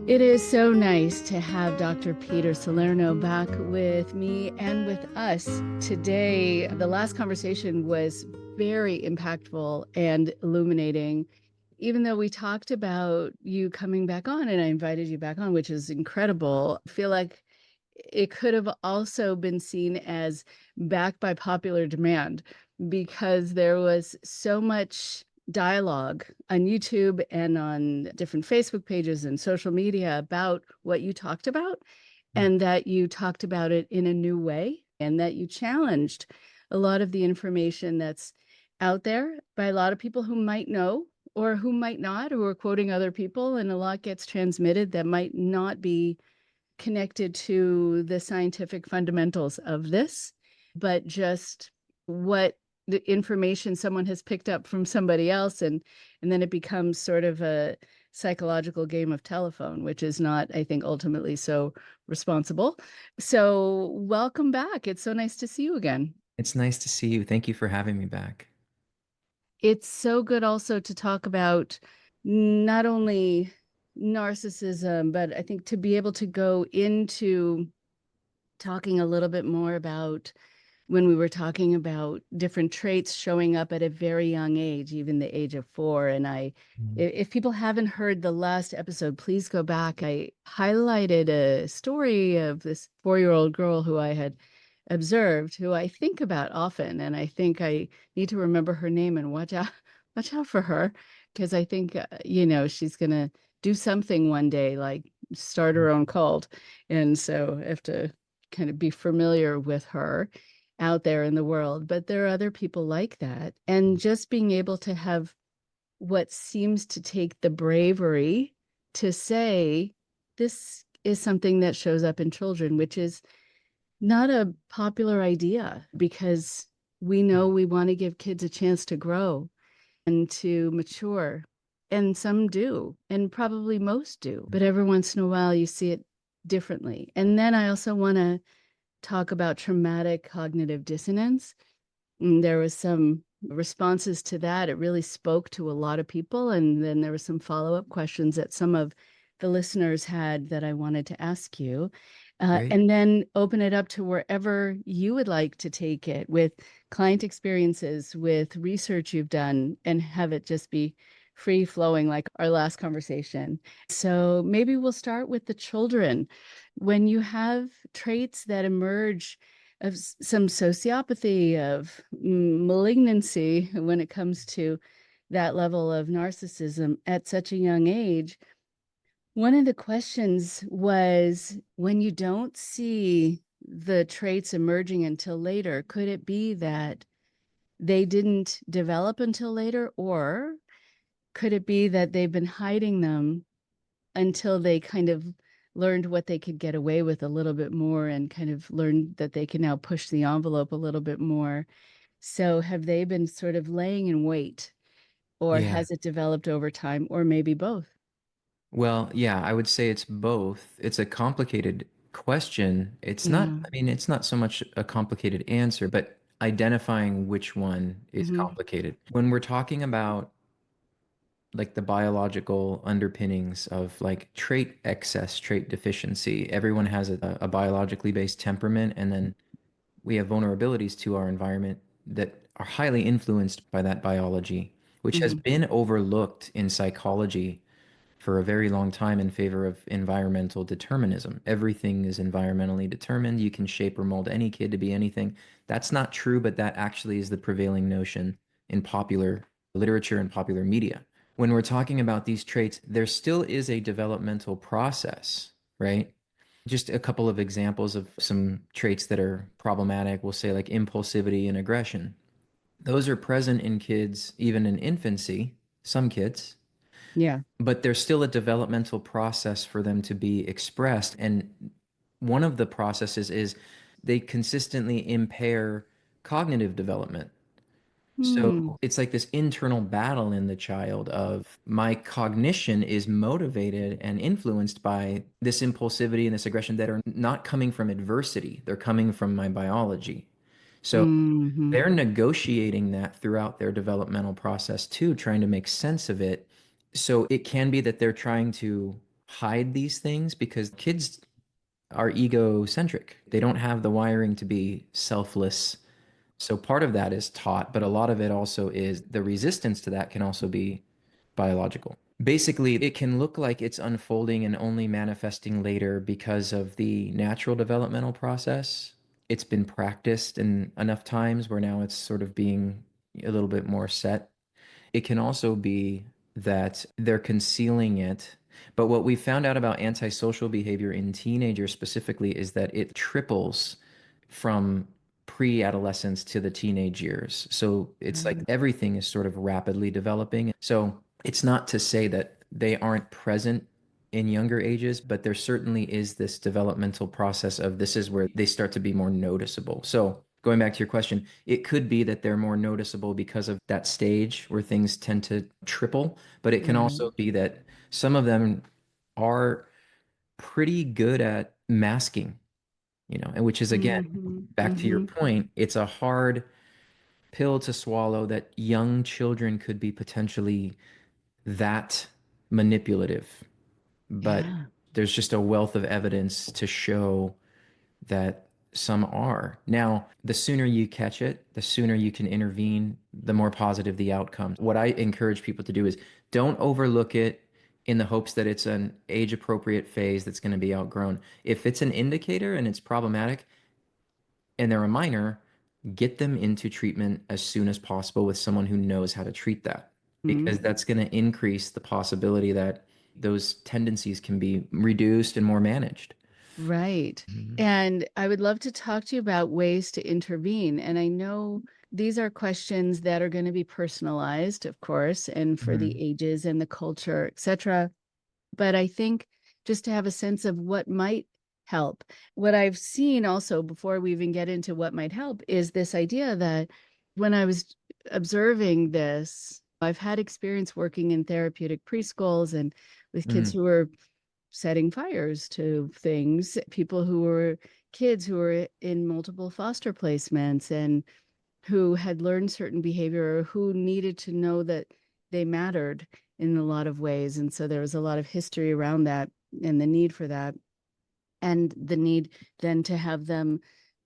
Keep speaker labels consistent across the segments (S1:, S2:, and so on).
S1: It is so nice to have Dr. Peter Salerno back with me and with us today. The last conversation was very impactful and illuminating. Even though we talked about you coming back on and I invited you back on, which is incredible, I feel like it could have also been seen as back by popular demand because there was so much dialogue on YouTube and on different Facebook pages and social media about what you talked about, and that you talked about it in a new way, and that you challenged a lot of the information that's out there by a lot of people who might know or who might not, who are quoting other people, and a lot gets transmitted that might not be connected to the scientific fundamentals of this, but just what the information someone has picked up from somebody else, and then it becomes sort of a psychological game of telephone, which is not, I think, ultimately so responsible. So welcome back. It's so nice to see you again.
S2: It's nice to see you. Thank you for having me back.
S1: It's so good also to talk about not only narcissism, but I think to be able to go into talking a little bit more about when we were talking about different traits showing up at a very young age, even the age of 4. And if people haven't heard the last episode, please go back. I highlighted a story of this 4-year-old girl who I had observed, who I think about often. And I think I need to remember her name and watch out for her, because I think, she's going to do something one day, like start her own cult. And so I have to kind of be familiar with her out there in the world. But there are other people like that. And just being able to have what seems to take the bravery to say, this is something that shows up in children, which is not a popular idea, because we know we want to give kids a chance to grow and to mature. And some do, and probably most do. But every once in a while, you see it differently. And then I also want to talk about traumatic cognitive dissonance. And there was some responses to that. It really spoke to a lot of people. And then there were some follow-up questions that some of the listeners had that I wanted to ask you.
S2: Great.
S1: And then open it up to wherever you would like to take it, with client experiences, with research you've done, and have it just be free flowing like our last conversation. So maybe we'll start with the children. When you have traits that emerge of some sociopathy, of malignancy, when it comes to that level of narcissism at such a young age, one of the questions was, when you don't see the traits emerging until later, could it be that they didn't develop until later? Or could it be that they've been hiding them until they kind of learned what they could get away with a little bit more, and kind of learned that they can now push the envelope a little bit more? So have they been sort of laying in wait, or
S2: Yeah.
S1: has it developed over time, or maybe both?
S2: Well, yeah, I would say it's both. It's a complicated question. It's not,
S1: Yeah.
S2: I mean, it's not so much a complicated answer, but identifying which one is
S1: Hmm.
S2: complicated. When we're talking about like the biological underpinnings of like trait excess, trait deficiency, everyone has a biologically based temperament, and then we have vulnerabilities to our environment that are highly influenced by that biology, which has
S1: Hmm.
S2: been overlooked in psychology for a very long time in favor of environmental determinism. Everything is environmentally determined. You can shape or mold any kid to be anything. That's not true, but that actually is the prevailing notion in popular literature and popular media. When we're talking about these traits, there still is a developmental process, right? Just a couple of examples of some traits that are problematic. We'll say like impulsivity and aggression. Those are present in kids, even in infancy, some kids,
S1: Yeah.
S2: but there's still a developmental process for them to be expressed. And one of the processes is they consistently impair cognitive development.
S1: Hmm.
S2: So it's like this internal battle in the child of my cognition is motivated and influenced by this impulsivity and this aggression that are not coming from adversity. They're coming from my biology. So
S1: Hmm.
S2: they're negotiating that throughout their developmental process too, trying to make sense of it. So it can be that they're trying to hide these things because kids are egocentric. They don't have the wiring to be selfless. So part of that is taught, but a lot of it also is the resistance to that can also be biological. Basically, it can look like it's unfolding and only manifesting later because of the natural developmental process. It's been practiced in enough times where now it's sort of being a little bit more set. It can also be that they're concealing it. But what we found out about antisocial behavior in teenagers specifically is that it triples from pre-adolescence to the teenage years. So it's like
S1: Mm.
S2: everything is sort of rapidly developing. So it's not to say that they aren't present in younger ages, but there certainly is this developmental process of this is where they start to be more noticeable. So going back to your question, it could be that they're more noticeable because of that stage where things tend to triple, but it can
S1: Right.
S2: also be that some of them are pretty good at masking, and which is again,
S1: Mm-hmm.
S2: back to your
S1: Mm-hmm.
S2: point, it's a hard pill to swallow that young children could be potentially that manipulative. But
S1: Yeah.
S2: there's just a wealth of evidence to show that some are. Now, the sooner you catch it, the sooner you can intervene, the more positive the outcomes. What I encourage people to do is don't overlook it in the hopes that it's an age appropriate phase that's going to be outgrown. If it's an indicator and it's problematic and they're a minor, get them into treatment as soon as possible with someone who knows how to treat that,
S1: Mm-hmm.
S2: because that's going to increase the possibility that those tendencies can be reduced and more managed.
S1: Right.
S2: Mhm.
S1: And I would love to talk to you about ways to intervene. And I know these are questions that are going to be personalized, of course, and for the
S2: Mhm.
S1: ages and the culture, etc. But I think just to have a sense of what might help. What I've seen also before we even get into what might help is this idea that when I was observing this, I've had experience working in therapeutic preschools and with kids
S2: Mhm.
S1: who are setting fires to things, people who were kids who were in multiple foster placements and who had learned certain behavior or who needed to know that they mattered in a lot of ways. And so there was a lot of history around that and the need for that. And the need then to have them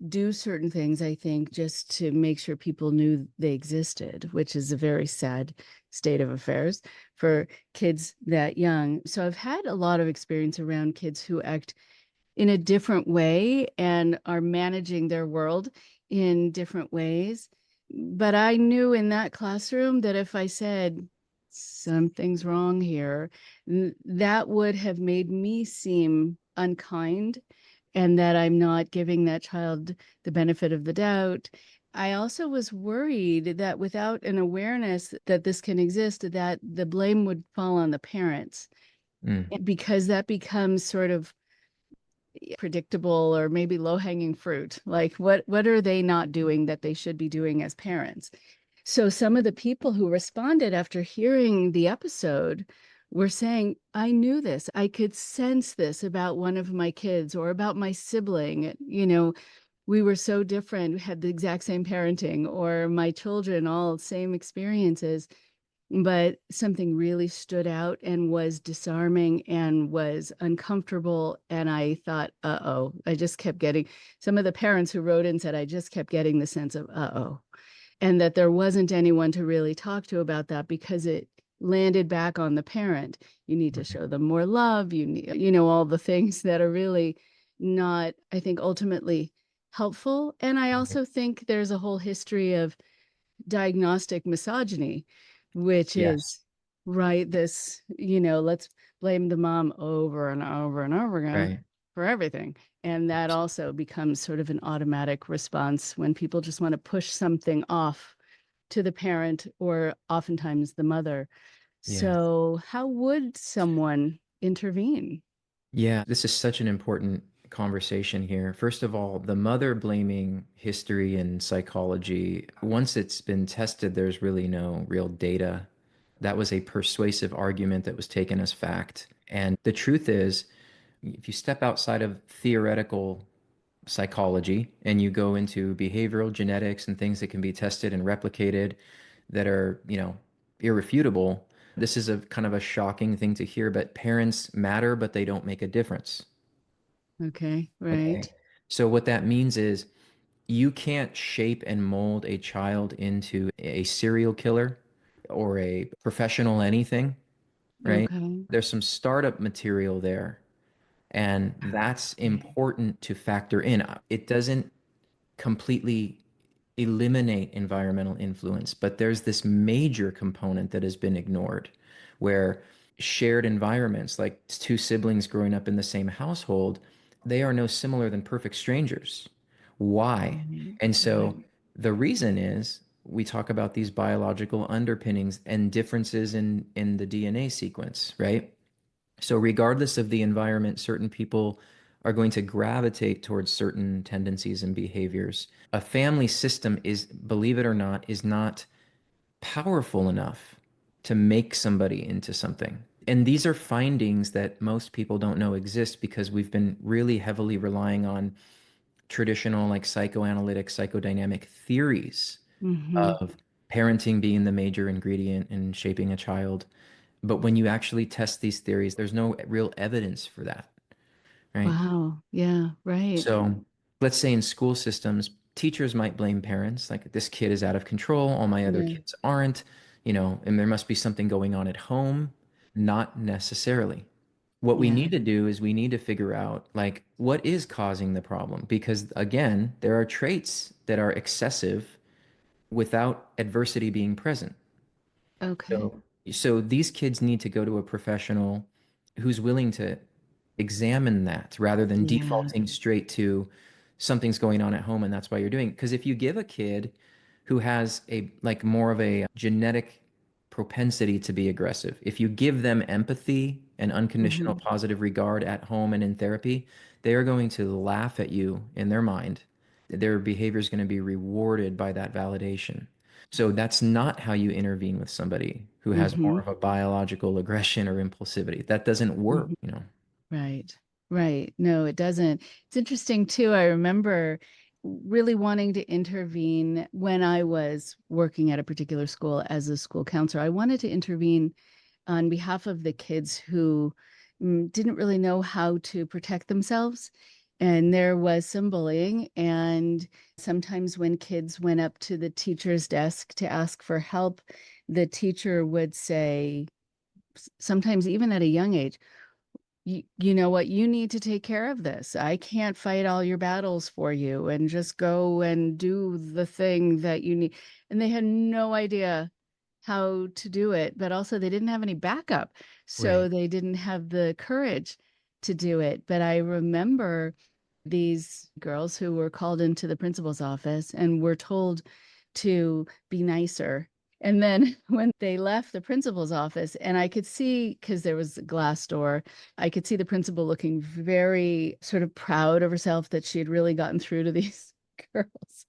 S1: do certain things, I think, just to make sure people knew they existed, which is a very sad state of affairs for kids that young. So I've had a lot of experience around kids who act in a different way and are managing their world in different ways. But I knew in that classroom that if I said something's wrong here, that would have made me seem unkind and that I'm not giving that child the benefit of the doubt. I also was worried that without an awareness that this can exist, that the blame would fall on the parents
S2: Mm.
S1: because that becomes sort of predictable or maybe low-hanging fruit. Like what are they not doing that they should be doing as parents? So some of the people who responded after hearing the episode were saying, I knew this. I could sense this about one of my kids or about my sibling. We were so different, we had the exact same parenting, or my children, all same experiences. But something really stood out and was disarming and was uncomfortable. And I thought, uh-oh, I just kept getting some of the parents who wrote in said, I just kept getting the sense of, uh-oh, and that there wasn't anyone to really talk to about that because it landed back on the parent. You need to
S2: Right.
S1: show them more love. You need, all the things that are really not, I think, ultimately helpful. And I
S2: Right.
S1: also think there's a whole history of diagnostic misogyny, which
S2: Yes.
S1: is right. This, let's blame the mom over and over and over again
S2: Right.
S1: for everything. And that also becomes sort of an automatic response when people just want to push something off to the parent or oftentimes the mother.
S2: Yeah.
S1: So, how would someone intervene?
S2: Yeah, this is such an important conversation here. First of all, the mother blaming history and psychology, once it's been tested, there's really no real data. That was a persuasive argument that was taken as fact. And the truth is, if you step outside of theoretical psychology and you go into behavioral genetics and things that can be tested and replicated that are, irrefutable, This is a kind of a shocking thing to hear, but parents matter, but they don't make a difference.
S1: Okay.
S2: Okay.
S1: Right.
S2: So what that means is you can't shape and mold a child into a serial killer or a professional anything, right?
S1: Okay.
S2: There's some startup material there, and that's
S1: Right.
S2: important to factor in. It doesn't completely eliminate environmental influence, but there's this major component that has been ignored where shared environments, like two siblings growing up in the same household, they are no similar than perfect strangers. Why?
S1: Right.
S2: And so
S1: Right.
S2: the reason is we talk about these biological underpinnings and differences in the DNA sequence, right? So, regardless of the environment, certain people are going to gravitate towards certain tendencies and behaviors. A family system is, believe it or not, is not powerful enough to make somebody into something. And these are findings that most people don't know exist because we've been really heavily relying on traditional, like psychoanalytic, psychodynamic theories
S1: Mm-hmm.
S2: of parenting being the major ingredient in shaping a child. But when you actually test these theories, there's no real evidence for that, right?
S1: Wow. Yeah. Right.
S2: So let's say in school systems, teachers might blame parents, like this kid is out of control, all my other
S1: Yeah.
S2: kids aren't, and there must be something going on at home. Not necessarily. What we
S1: Yeah.
S2: need to do is we need to figure out like what is causing the problem because again, there are traits that are excessive without adversity being present.
S1: Okay.
S2: So these kids need to go to a professional who's willing to examine that rather than
S1: Yeah.
S2: defaulting straight to something's going on at home and that's why you're doing it. Because if you give a kid who has a like more of a genetic propensity to be aggressive, if you give them empathy and unconditional
S1: Mm-hmm.
S2: positive regard at home and in therapy, they are going to laugh at you in their mind. Their behavior is going to be rewarded by that validation. So that's not how you intervene with somebody who has more
S1: Mm-hmm.
S2: of a biological aggression or impulsivity. That doesn't work,
S1: Mm-hmm.
S2: you know.
S1: Right. Right. No, it doesn't. It's interesting too. I remember really wanting to intervene when I was working at a particular school as a school counselor. I wanted to intervene on behalf of the kids who didn't really know how to protect themselves. And there was some bullying. And sometimes when kids went up to the teacher's desk to ask for help, the teacher would say, sometimes even at a young age, you know what, you need to take care of this. I can't fight all your battles for you, and just go and do the thing that you need. And they had no idea how to do it, but also they didn't have any backup.
S2: Right.
S1: So they didn't have the courage to do it. But I remember these girls who were called into the principal's office and were told to be nicer. And then when they left the principal's office, and I could see, because there was a glass door, I could see the principal looking very sort of proud of herself that she had really gotten through to these girls.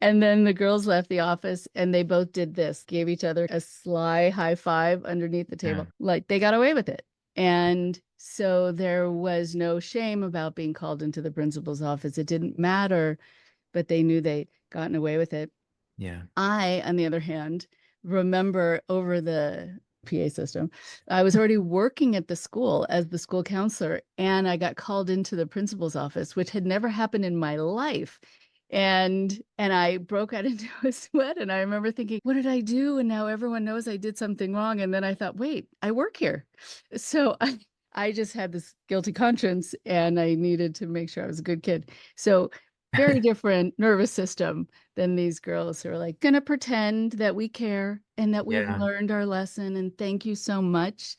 S1: And then the girls left the office and they both did this, gave each other a sly high five underneath the
S2: Yeah.
S1: table. Like they got away with it. And so there was no shame about being called into the principal's office. It didn't matter, but they knew they'd gotten away with it.
S2: Yeah.
S1: I, on the other hand, remember over the PA system, I was already working at the school as the school counselor, and I got called into the principal's office, which had never happened in my life. And I broke out into a sweat, and I remember thinking, what did I do? And now everyone knows I did something wrong. And then I thought, wait, I work here. So I just had this guilty conscience, and I needed to make sure I was a good kid. So very different nervous system than these girls who are like, gonna pretend that we care and that we've
S2: Yeah.
S1: learned our lesson and thank you so much.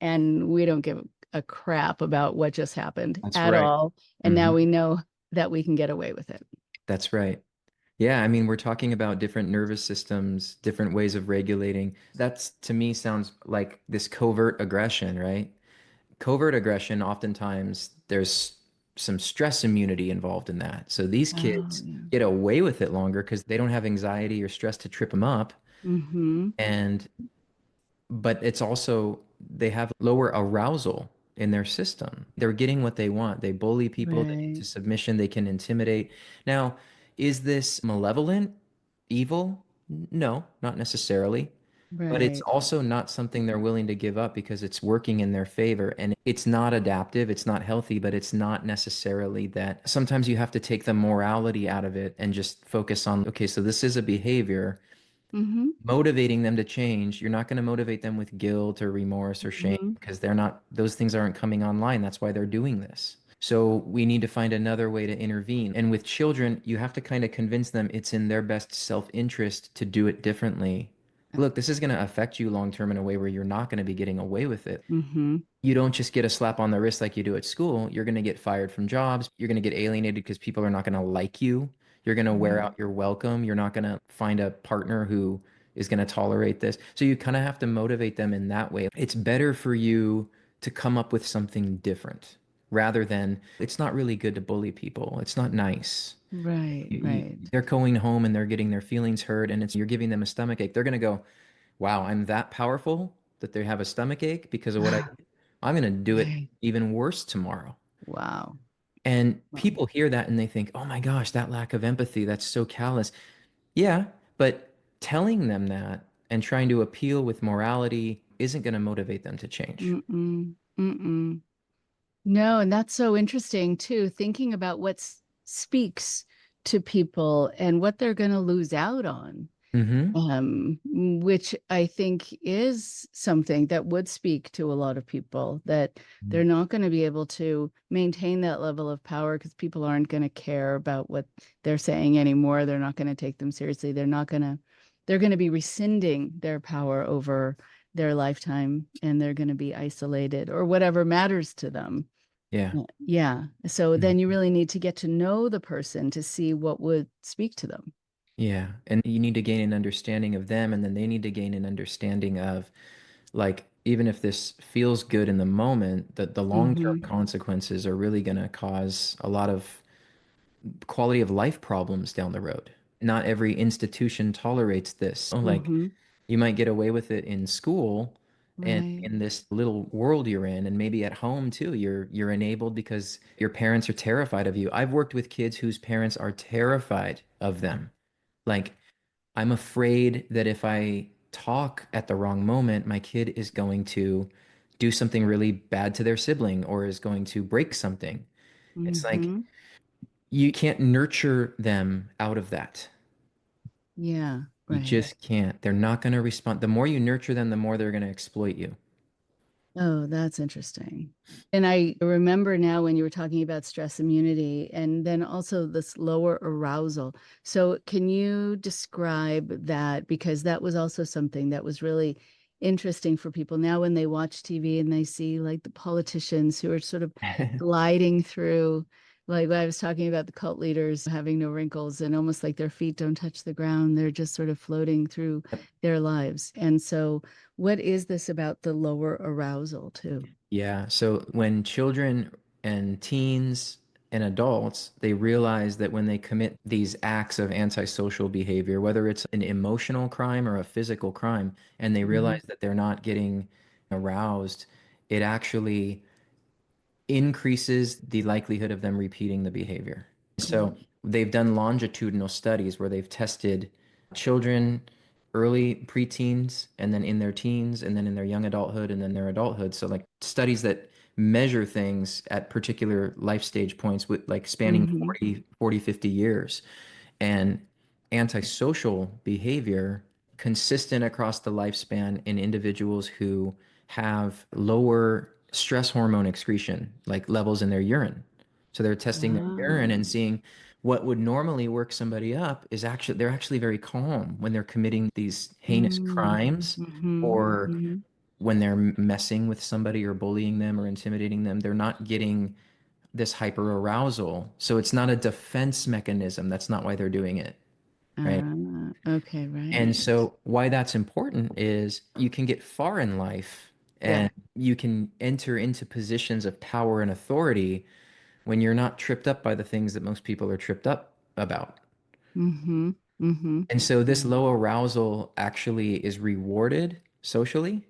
S1: And we don't give a crap about what just happened
S2: That's
S1: at
S2: right.
S1: all. And
S2: Hmm.
S1: now we know that we can get away with it.
S2: That's right. Yeah, I mean, we're talking about different nervous systems, different ways of regulating. That's to me sounds like this covert aggression, right? Covert aggression, oftentimes there's some stress immunity involved in that. So these
S1: Oh,
S2: kids
S1: yeah.
S2: get away with it longer because they don't have anxiety or stress to trip them up.
S1: Mm-hmm.
S2: And but it's also they have lower arousal in their system. They're getting what they want. They bully people into
S1: Right.
S2: submission, they can intimidate. Now, is this malevolent, evil? No, not necessarily. but it's
S1: Right.
S2: also not something they're willing to give up because it's working in their favor. And it's not adaptive, it's not healthy, but it's not necessarily that. Sometimes you have to take the morality out of it and just focus on, okay, so this is a behavior.
S1: Mm-hmm.
S2: Motivating them to change, you're not going to motivate them with guilt or remorse or shame
S1: Mm-hmm.
S2: because they're not, those things aren't coming online. That's why they're doing this. So we need to find another way to intervene. And with children, you have to kind of convince them it's in their best self-interest to do it differently. Look, this is going to affect you long term in a way where you're not going to be getting away with it.
S1: Mm-hmm.
S2: You don't just get a slap on the wrist like you do at school. You're going to get fired from jobs. You're going to get alienated because people are not going to like you. You're going to wear
S1: Right.
S2: out your welcome. You're not going to find a partner who is going to tolerate this. So you kind of have to motivate them in that way. It's better for you to come up with something different rather than it's not really good to bully people. It's not nice.
S1: Right. Right.
S2: They're going home and they're getting their feelings hurt and it's you're giving them a stomach ache. They're going to go, wow, I'm that powerful that they have a stomach ache because of what I did. I'm going to do it
S1: Right.
S2: even worse tomorrow.
S1: Wow.
S2: And
S1: Wow.
S2: people hear that and they think, oh my gosh, that lack of empathy, that's so callous. Yeah, but telling them that and trying to appeal with morality isn't going to motivate them to change.
S1: Mm-mm. Mm-mm. No, and that's so interesting too, thinking about what speaks to people and what they're going to lose out on.
S2: Mm-hmm.
S1: Which I think is something that would speak to a lot of people, that they're not going to be able to maintain that level of power because people aren't going to care about what they're saying anymore. They're not going to take them seriously. They're going to be rescinding their power over their lifetime, and they're going to be isolated or whatever matters to them.
S2: Yeah.
S1: Yeah. So then you
S2: Mhm.
S1: really need to get to know the person to see what would speak to them.
S2: Yeah. And you need to gain an understanding of them, and then they need to gain an understanding of, like, even if this feels good in the moment, that the long-term
S1: Mm-hmm.
S2: consequences are really going to cause a lot of quality of life problems down the road. Not every institution tolerates this. So, like,
S1: Mm-hmm.
S2: you might get away with it in school and
S1: Right.
S2: in this little world you're in, and maybe at home too. You're enabled because your parents are terrified of you. I've worked with kids whose parents are terrified of them. Like, I'm afraid that if I talk at the wrong moment, my kid is going to do something really bad to their sibling or is going to break something. It's like
S1: Mm-hmm.
S2: you can't nurture them out of that.
S1: Yeah,
S2: You
S1: right.
S2: just can't. They're not going to respond. The more you nurture them, the more they're going to exploit you.
S1: Oh, that's interesting. And I remember now when you were talking about stress immunity and then also this lower arousal. So, can you describe that? Because that was also something that was really interesting for people now when they watch TV and they see like the politicians who are sort of gliding through, like I was talking about the cult leaders having no wrinkles and almost like their feet don't touch the ground. They're just sort of floating through their lives. And so, what is this about the lower arousal too?
S2: Yeah. So when children and teens and adults, they realize that when they commit these acts of antisocial behavior, whether it's an emotional crime or a physical crime, and they
S1: Mhm.
S2: realize that they're not getting aroused, it actually increases the likelihood of them repeating the behavior. So
S1: Mm.
S2: they've done longitudinal studies where they've tested children, early preteens, and then in their teens, and then in their young adulthood, and then their adulthood. So, like, studies that measure things at particular life stage points with like spanning
S1: Mhm.
S2: 50 years. And antisocial behavior consistent across the lifespan in individuals who have lower stress hormone excretion, like levels in their urine. So they're testing their urine
S1: Wow.
S2: and seeing what would normally work somebody up is actually they're actually very calm when they're committing these heinous
S1: Mm.
S2: crimes
S1: Mhm.
S2: or
S1: Mhm.
S2: when they're messing with somebody or bullying them or intimidating them. They're not getting this hyper arousal. So it's not a defense mechanism. That's not why they're doing it, right?
S1: Okay,
S2: And
S1: right.
S2: so why that's important is you can get far in life
S1: Yeah.
S2: and you can enter into positions of power and authority when you're not tripped up by the things that most people are tripped up about.
S1: Mhm. Mhm.
S2: And so this
S1: Right.
S2: low arousal actually is rewarded socially,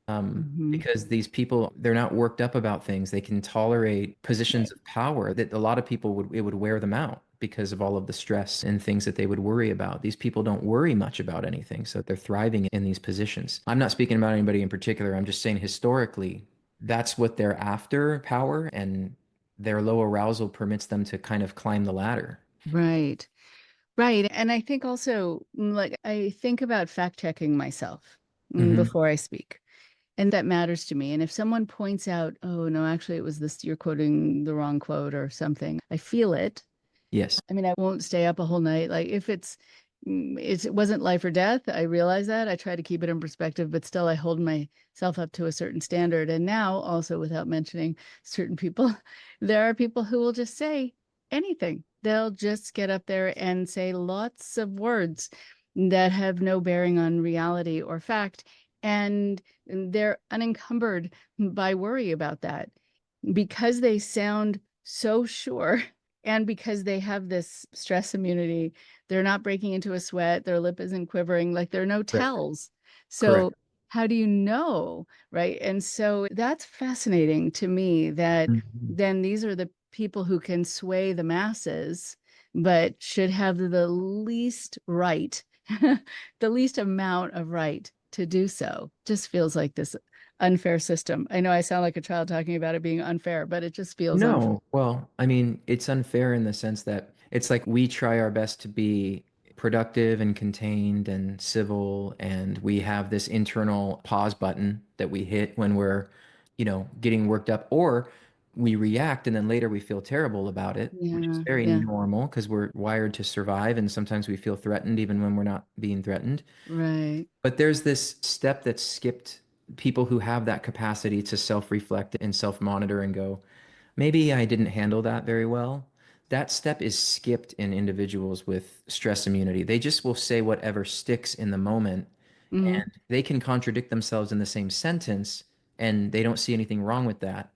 S1: Mhm.
S2: because these people, they're not worked up about things. They can tolerate positions
S1: Right.
S2: of power that a lot of people would, it would wear them out. because of all of the stress and things that they would worry about. These people don't worry much about anything, so they're thriving in these positions. I'm not speaking about anybody in particular. I'm just saying historically, that's what they're after, power, and their low arousal permits them to kind of climb the ladder.
S1: Right. Right. And I think also, like, I think about fact checking myself
S2: Hmm.
S1: before I speak. And that matters to me. And if someone points out, oh, no, actually, it was this, you're quoting the wrong quote or something, I feel it.
S2: Yes.
S1: I mean, I won't stay up a whole night. Like if it wasn't life or death. I realize that. I try to keep it in perspective, but still I hold myself up to a certain standard. And now also without mentioning certain people, there are people who will just say anything. They'll just get up there and say lots of words that have no bearing on reality or fact. And they're unencumbered by worry about that because they sound so sure and because they have this stress immunity, they're not breaking into a sweat, their lip isn't quivering, like there are no
S2: Correct.
S1: tells. So
S2: Correct.
S1: how do you know, right? And so that's fascinating to me that
S2: Mhm.
S1: then these are the people who can sway the masses, but should have the least right, the least amount of right to do so. Just feels like this unfair system. I know I sound like a child talking about it being unfair, but it just feels unfair.
S2: No, well, I mean, it's unfair in the sense that it's like we try our best to be productive and contained and civil, and we have this internal pause button that we hit when we're, getting worked up, or we react and then later we feel terrible about it, which is
S1: Yeah,
S2: very
S1: yeah,
S2: normal because we're wired to survive, and sometimes we feel threatened even when we're not being threatened.
S1: right.
S2: But there's this step that's skipped people who have that capacity to self-reflect and self-monitor and go, maybe I didn't handle that very well. That step is skipped in individuals with stress immunity. They just will say whatever sticks in the moment,
S1: Hmm.
S2: and they can contradict themselves in the same sentence, and they don't see anything wrong with that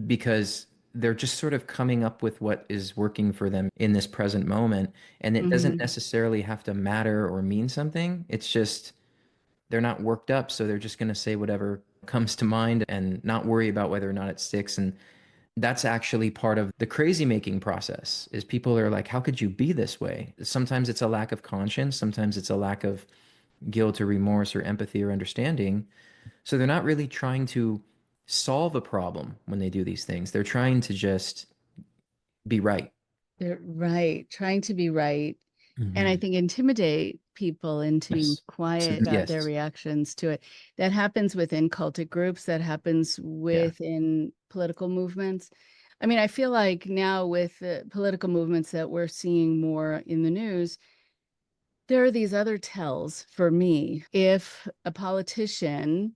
S2: because they're just sort of coming up with what is working for them in this present moment. And it doesn't
S1: Hmm.
S2: necessarily have to matter or mean something. It's just they're not worked up, so they're just going to say whatever comes to mind and not worry about whether or not it sticks. And that's actually part of the crazy making process is people are like, how could you be this way? Sometimes it's a lack of conscience, sometimes it's a lack of guilt or remorse or empathy or understanding. So they're not really trying to solve a problem when they do these things. They're trying to just be right.
S1: They're right, trying to be right. And I
S2: Hmm.
S1: think intimidate people into
S2: Yes. So
S1: quiet about their
S2: yes.
S1: reactions to it. That happens within cultic groups, that happens
S2: Yeah.
S1: within political movements. I mean, I feel like now with the political movements that we're seeing more in the news, there are these other tells for me. If a politician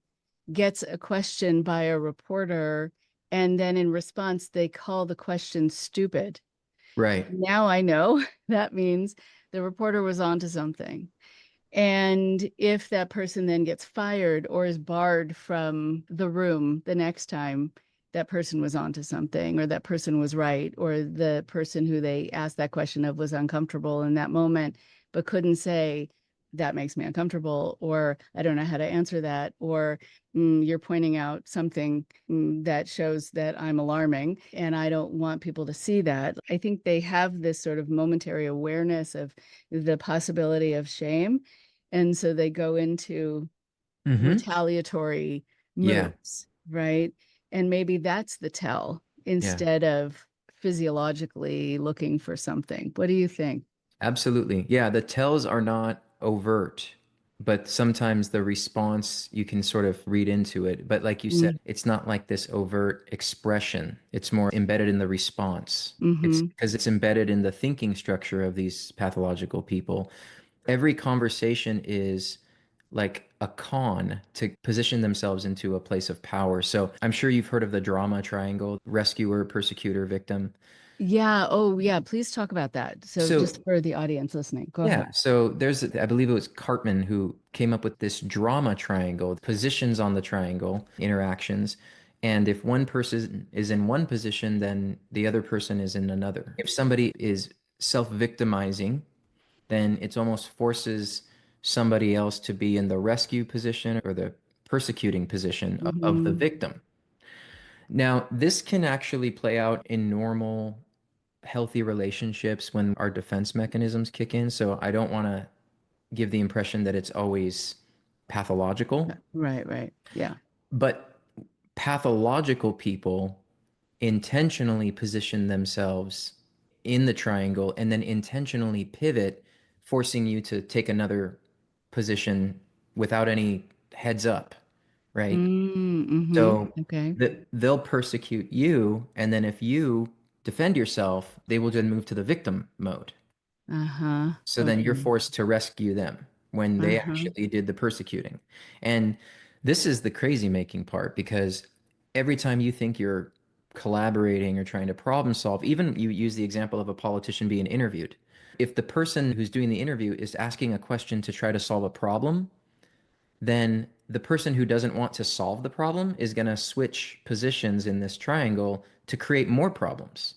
S1: gets a question by a reporter and then in response they call the question stupid,
S2: Right.
S1: now I know that means the reporter was onto something. And if that person then gets fired or is barred from the room the next time, that person was onto something, or that person was right, or the person who they asked that question of was uncomfortable in that moment, but couldn't say, that makes me uncomfortable, or I don't know how to answer that, or you're pointing out something that shows that I'm alarming and I don't want people to see that. I think they have this sort of momentary awareness of the possibility of shame. And so they go into
S2: Hmm.
S1: retaliatory
S2: Yeah.
S1: moves, right? And maybe that's the tell
S2: Yeah.
S1: instead of physiologically looking for something. What do you think?
S2: Absolutely. Yeah, the tells are not overt, but sometimes the response you can sort of read into it. But like you said, it's not like this overt expression. It's more embedded in the response. It's
S1: Mm-hmm.
S2: because it's embedded in the thinking structure of these pathological people. Every conversation is like a con to position themselves into a place of power. So I'm sure you've heard of the drama triangle, rescuer, persecutor, victim.
S1: Yeah. Oh, yeah. Please talk about that. So,
S2: So
S1: just for the audience listening, go
S2: yeah,
S1: ahead.
S2: so I believe it was Cartman who came up with this drama triangle, positions on the triangle, interactions. And if one person is in one position, then the other person is in another. If somebody is self-victimizing, then it almost forces somebody else to be in the rescue position or the persecuting position of the
S1: Mm-hmm.
S2: victim. Now, this can actually play out in normal healthy relationships when our defense mechanisms kick in. So I don't want to give the impression that it's always pathological,
S1: Right, right. Yeah.
S2: but pathological people intentionally position themselves in the triangle and then intentionally pivot, forcing you to take another position without any heads up, right?
S1: Mm-hmm.
S2: So
S1: Okay.
S2: they'll persecute you, and then if you defend yourself, they will then move to the victim mode.
S1: Uh-huh.
S2: So then you're
S1: Okay.
S2: forced to rescue them when they
S1: Uh-huh.
S2: actually did the persecuting. And this is the crazy making part because every time you think you're collaborating or trying to problem solve, even you use the example of a politician being interviewed. If the person who's doing the interview is asking a question to try to solve a problem, then the person who doesn't want to solve the problem is going to switch positions in this triangle to create more problems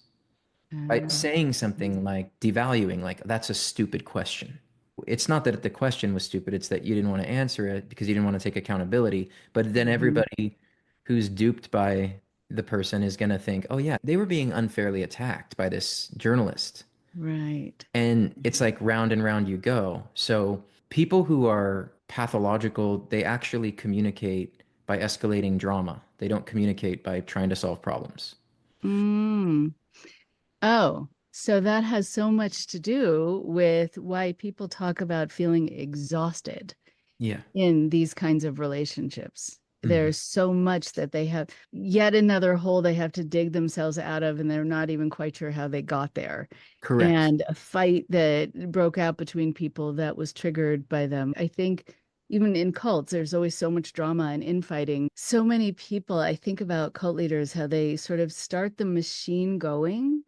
S2: by saying something like devaluing, like, that's a stupid question. It's not that the question was stupid, it's that you didn't want to answer it because you didn't want to take accountability. But then
S1: Mm-hmm.
S2: everybody who's duped by the person is going to think, oh, yeah, they were being unfairly attacked by this journalist.
S1: Right.
S2: And it's like round and round you go. So people who are pathological, they actually communicate by escalating drama. They don't communicate by trying to solve problems.
S1: Mm. Oh, so that has so much to do with why people talk about feeling exhausted
S2: Yeah.
S1: in these kinds of relationships.
S2: Mhm.
S1: There's so much that they have, yet another hole they have to dig themselves out of, and they're not even quite sure how they got there.
S2: Correct.
S1: And a fight that broke out between people that was triggered by them. I think even in cults, there's always so much drama and infighting. So many people, I think about cult leaders, how they sort of start the machine going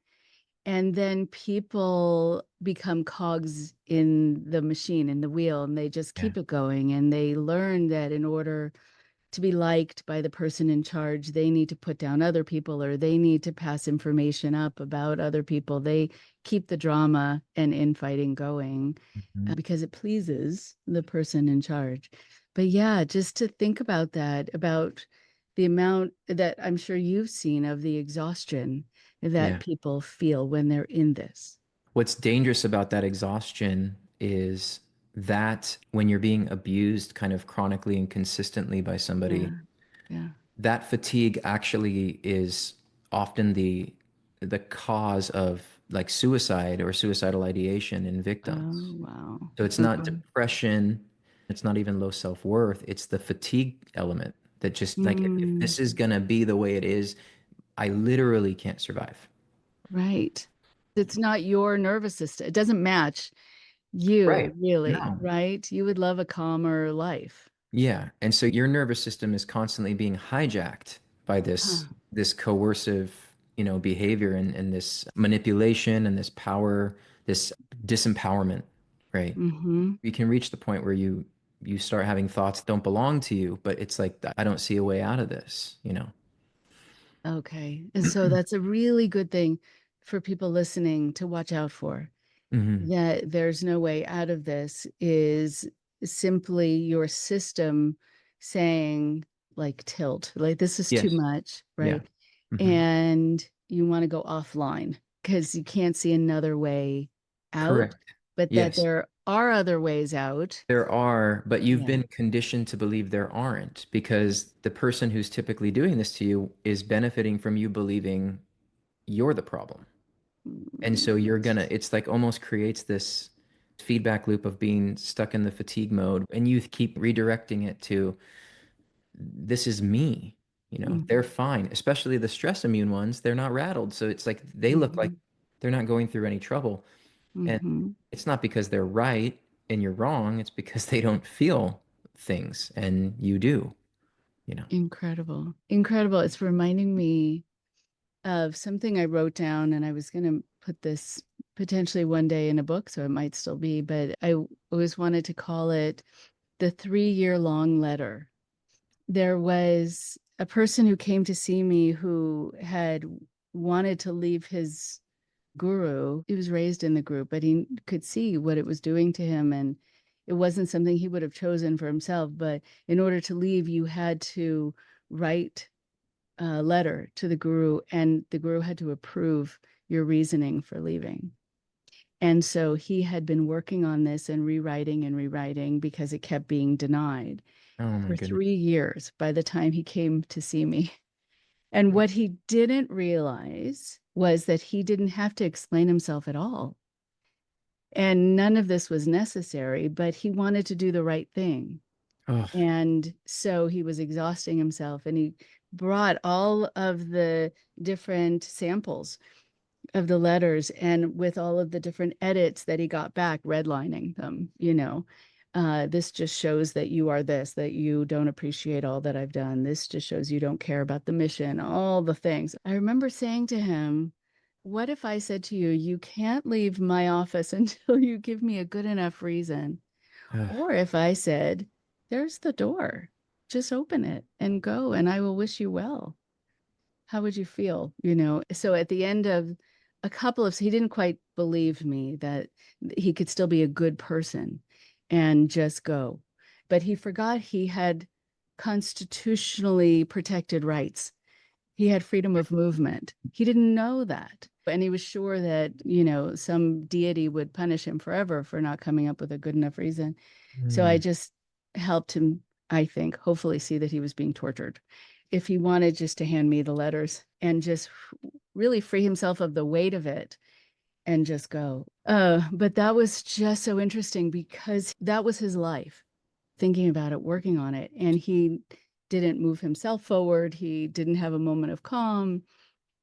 S1: and then people become cogs in the machine, in the wheel, and they just
S2: Yeah.
S1: keep it going. And they learn that in order to be liked by the person in charge, they need to put down other people or they need to pass information up about other people. They keep the drama and infighting going
S2: Mhm.
S1: because it pleases the person in charge. But yeah, just to think about that, about the amount that I'm sure you've seen of the exhaustion that
S2: Yeah.
S1: people feel when they're in this.
S2: What's dangerous about that exhaustion is that when you're being abused kind of chronically and consistently by somebody,
S1: Yeah. Yeah.
S2: that fatigue actually is often the cause of like suicide or suicidal ideation in
S1: Oh,
S2: victims.
S1: wow.
S2: So it's not
S1: Okay.
S2: depression, it's not even low self-worth, it's the fatigue element that just like if
S1: Mm,
S2: this is gonna be the way it is, I literally can't survive.
S1: right. It's not your nervous system. It doesn't match you,
S2: Right.
S1: really,
S2: No.
S1: right? You would love a calmer life.
S2: Yeah. And so your nervous system is constantly being hijacked by
S1: Huh.
S2: this coercive, behavior and this manipulation and this power, this disempowerment, right?
S1: Mm-hmm.
S2: You can reach the point where you start having thoughts that don't belong to you, but it's like I don't see a way out of this.
S1: Okay. And so that's a really good thing for people listening to watch out for.
S2: Hmm.
S1: That there's no way out of this is simply your system saying, like, tilt, like, this is too
S2: Yes.
S1: much,
S2: Yeah.
S1: right?
S2: Hmm.
S1: And you want to go offline because you can't see another way out,
S2: Correct.
S1: but that
S2: Yes.
S1: there are other ways out.
S2: There are, but you've
S1: Yeah.
S2: been conditioned to believe there aren't because the person who's typically doing this to you is benefiting from you believing you're the problem. And so it's like almost creates this feedback loop of being stuck in the fatigue mode. And you keep redirecting it to, this is me. They're
S1: Mm-hmm.
S2: fine, especially the stress immune ones. They're not rattled. So it's like they look like
S1: Mm-hmm.
S2: they're not going through any trouble. And
S1: Mm-hmm.
S2: it's not because they're right and you're wrong. It's because they don't feel things and you do, you know.
S1: Incredible. Incredible. It's reminding me of something I wrote down, and I was going to put this potentially one day in a book, so it might still be, but I always wanted to call it the 3 year long letter. There was a person who came to see me who had wanted to leave his guru. He was raised in the group, but he could see what it was doing to him. And it wasn't something he would have chosen for himself. But in order to leave, you had to write a letter to the guru, and the guru had to approve your reasoning for leaving. And so he had been working on this and rewriting because it kept being denied
S2: Oh my
S1: for
S2: goodness.
S1: 3 years by the time he came to see me. And what he didn't realize was that he didn't have to explain himself at all. And none of this was necessary, but he wanted to do the right thing.
S2: Oh,
S1: And so he was exhausting himself, and he brought all of the different samples of the letters and with all of the different edits that he got back, redlining them, this just shows that you are this, that you don't appreciate all that I've done. This just shows you don't care about the mission, all the things. I remember saying to him, what if I said to you, you can't leave my office until you give me a good enough reason?
S2: ugh.
S1: Or if I said, there's the door, just open it and go, and I will wish you well. How would you feel? So at the end of a couple of, he didn't quite believe me that he could still be a good person and just go. But he forgot he had constitutionally protected rights. He had freedom of movement. He didn't know that. And he was sure that, some deity would punish him forever for not coming up with a good enough reason. So I
S2: Hmm.
S1: just helped him, I think, hopefully see that he was being tortured. If he wanted just to hand me the letters and just really free himself of the weight of it and just go. But that was just so interesting because that was his life, thinking about it, working on it. And he didn't move himself forward. He didn't have a moment of calm.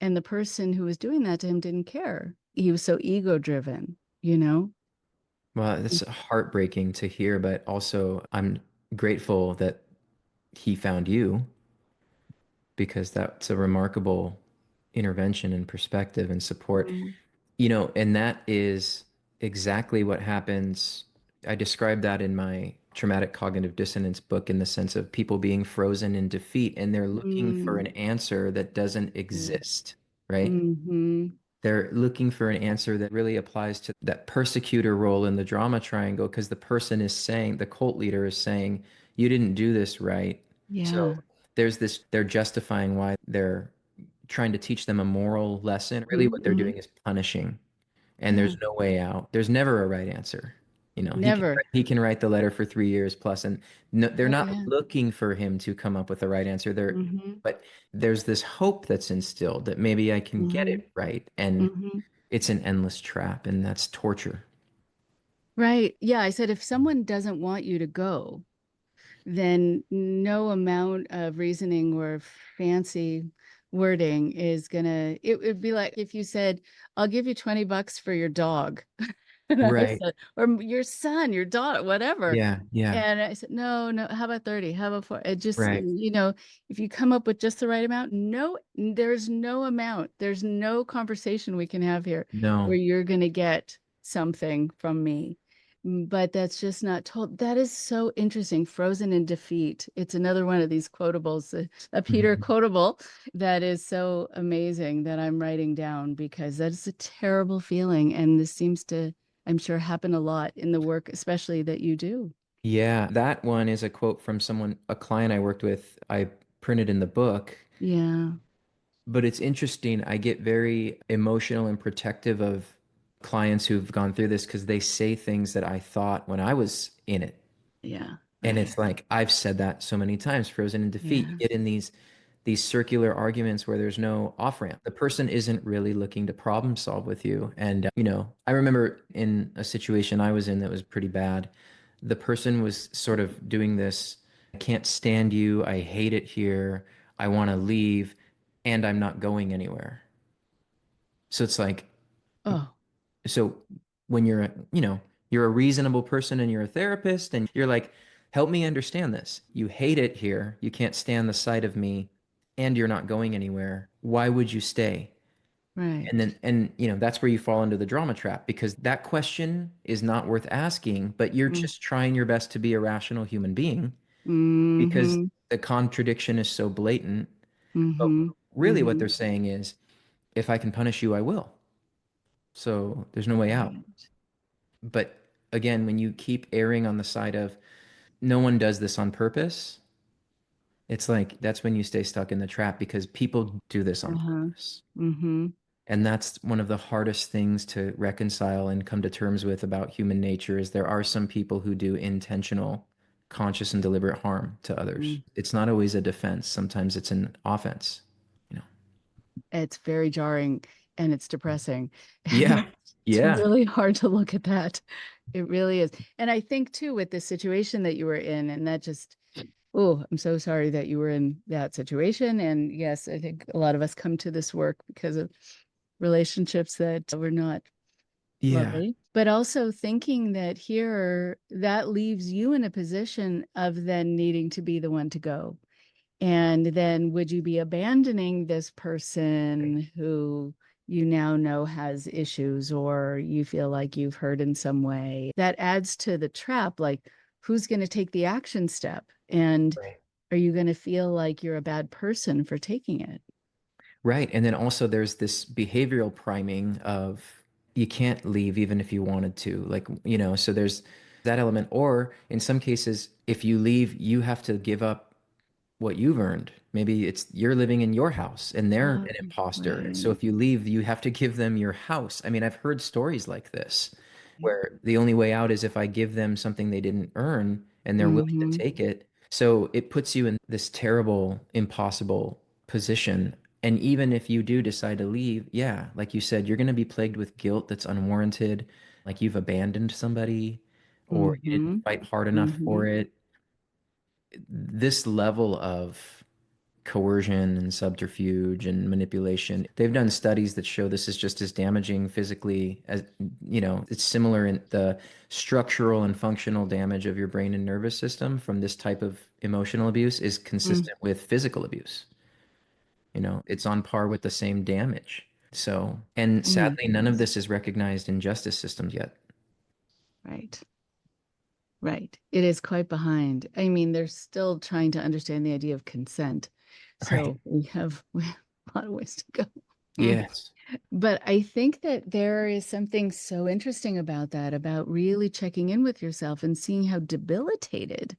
S1: And the person who was doing that to him didn't care. He was so ego driven, you know?
S2: Well, it's heartbreaking to hear, but also I'm grateful that he found you because that's a remarkable intervention and perspective and support.
S1: Mm,
S2: And that is exactly what happens. I described that in my traumatic cognitive dissonance book in the sense of people being frozen in defeat and they're looking for an
S1: mm,
S2: answer that doesn't
S1: mm,
S2: exist, right?
S1: mm-hmm.
S2: They're looking for an answer that really applies to that persecutor role in the drama triangle because the person is saying, the cult leader is saying, you didn't do this right. So
S1: Yeah.
S2: there's this, they're justifying why they're trying to teach them a moral lesson. Really, what they're
S1: Mm-hmm.
S2: doing is punishing, and
S1: Yeah.
S2: there's no way out. There's never a right answer.
S1: Never.
S2: He can write the letter for 3 years plus, and no, they're
S1: Oh,
S2: not
S1: yeah.
S2: looking for him to come up with the right answer.
S1: Mm-hmm.
S2: But there's this hope that's instilled that maybe I can get
S1: Mm-hmm.
S2: it right, and
S1: Mm-hmm.
S2: it's an endless trap, and that's torture.
S1: Right. Yeah. I said, if someone doesn't want you to go, then no amount of reasoning or fancy wording is gonna, it would be like if you said, I'll give you $20 for your dog. And I
S2: Right.
S1: said, or your son, your daughter, whatever.
S2: Yeah. Yeah.
S1: And I said, no, no, how about 30? How about 4? It just,
S2: Right.
S1: if you come up with just the right amount, no, there's no amount, there's no conversation we can have here where
S2: No.
S1: you're going to get something from me. But that's just not told. That is so interesting. Frozen in defeat. It's another one of these quotables, a Peter
S2: Mhm.
S1: quotable that is so amazing that I'm writing down because that's a terrible feeling. And this seems to, I'm sure, happen a lot in the work, especially that you do.
S2: Yeah, that one is a quote from someone, a client I worked with. I printed in the book.
S1: Yeah.
S2: But it's interesting. I get very emotional and protective of clients who've gone through this because they say things that I thought when I was in it.
S1: Yeah.
S2: And
S1: Right.
S2: it's like I've said that so many times, frozen in defeat. You
S1: Yeah.
S2: get in these circular arguments where there's no off ramp. The person isn't really looking to problem solve with you. And I remember in a situation I was in that was pretty bad. The person was sort of doing this, I can't stand you, I hate it here, I want to leave, and I'm not going anywhere. So it's like,
S1: Oh,
S2: so when you're a reasonable person and you're a therapist and you're like, help me understand this. You hate it here. You can't stand the sight of me and you're not going anywhere. Why would you stay? And
S1: right.
S2: then, that's where you fall into the drama trap because that question is not worth asking, but you're
S1: Mm,
S2: just trying your best to be a rational human being because
S1: mm-hmm.
S2: the contradiction is so blatant. But
S1: Mm-hmm.
S2: really what
S1: Mm-hmm.
S2: they're saying is, if I can punish you, I will. So there's no way out.
S1: Right.
S2: But again, when you keep erring on the side of no one does this on purpose, it's like that's when you stay stuck in the trap because people do this on
S1: Uh-huh.
S2: purpose.
S1: Mm-hmm.
S2: And that's one of the hardest things to reconcile and come to terms with about human nature is there are some people who do intentional, conscious and deliberate harm to others.
S1: Mm.
S2: It's not always a defense. Sometimes it's an offense, you know.
S1: It's very jarring and it's depressing.
S2: Yeah.
S1: It's
S2: Yeah.
S1: really hard to look at that. It really is. And I think too, with the situation that you were in, and that just, oh, I'm so sorry that you were in that situation. And yes, I think a lot of us come to this work because of relationships that were not
S2: Yeah.
S1: lovely, but also thinking that here that leaves you in a position of then needing to be the one to go. And then would you be abandoning this person who you now know has issues or you feel like you've hurt in some way? That adds to the trap. Like, who's going to take the action step? And
S2: Right.
S1: are you going to feel like you're a bad person for taking it?
S2: Right. And then also there's this behavioral priming of you can't leave even if you wanted to. Like, you know, so there's that element. Or in some cases, if you leave, you have to give up what you've earned. Maybe it's you're living in your house and they're
S1: Oh,
S2: an imposter. So
S1: right.
S2: if you leave, you have to give them your house. I mean, I've heard stories like this where the only way out is if I give them something they didn't earn and they're willing to
S1: Mm-hmm.
S2: take it. So it puts you in this terrible, impossible position. And even if you do decide to leave, yeah, like you said, you're going to be plagued with guilt that's unwarranted, like you've abandoned somebody or you didn't
S1: Mm-hmm.
S2: fight hard enough
S1: Mm-hmm.
S2: for it. This level of coercion and subterfuge and manipulation. They've done studies that show this is just as damaging physically as, you know, it's similar in the structural and functional damage of your brain and nervous system from this type of emotional abuse is consistent with physical abuse. You know, it's on par with the same damage. So, and
S1: Oh my
S2: sadly, none of
S1: goodness.
S2: this is recognized in justice systems yet.
S1: Right. Right. It is quite behind. I mean, they're still trying to understand the idea of consent.
S2: Right.
S1: So we have a lot of ways to go. Mm.
S2: Yes.
S1: But I think that there is something so interesting about that, about really checking in with yourself and seeing how debilitated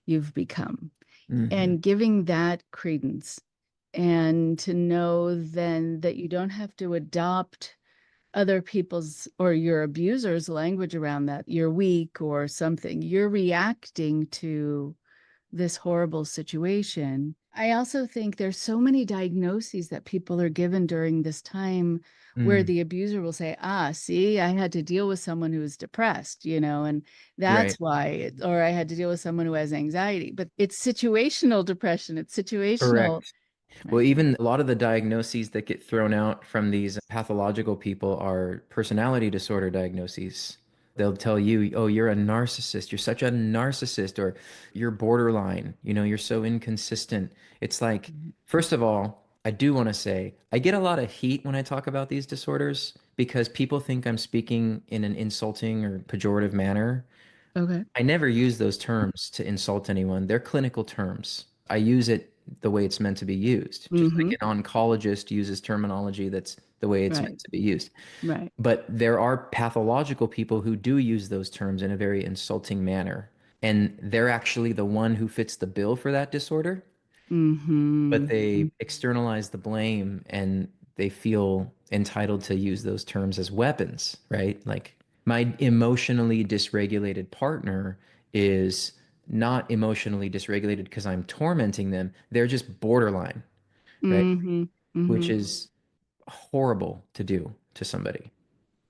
S1: you've become
S2: Hmm.
S1: and giving that credence. And to know then that you don't have to adopt other people's or your abuser's language around that. You're weak or something. You're reacting to this horrible situation. I also think there's so many diagnoses that people are given during this time where
S2: Mm.
S1: the abuser will say, ah, see, I had to deal with someone who was depressed, you know, and
S2: Right.
S1: that's why, or I had to deal with someone who has anxiety. But it's situational depression, it's situational,
S2: Correct. Well,
S1: right?
S2: even a lot of the diagnoses that get thrown out from these pathological people are personality disorder diagnoses. They'll tell you, oh, you're a narcissist. You're such a narcissist, or you're borderline. You know, you're so inconsistent. It's like, first of all, I do want to say I get a lot of heat when I talk about these disorders because people think I'm speaking in an insulting or pejorative manner.
S1: Okay.
S2: I never use those terms to insult anyone. They're clinical terms. I use it the way it's meant to be used, just
S1: Mm-hmm.
S2: like an oncologist uses terminology that's the way it's meant
S1: Right.
S2: to be used.
S1: Right.
S2: But there are pathological people who do use those terms in a very insulting manner. And they're actually the one who fits the bill for that disorder, but
S1: Mm-hmm.
S2: they externalize the blame and they feel entitled to use those terms as weapons, right? Like my emotionally dysregulated partner is not emotionally dysregulated because I'm tormenting them. They're just borderline, right?
S1: Mm-hmm.
S2: Which
S1: Mm-hmm.
S2: is horrible to do to somebody,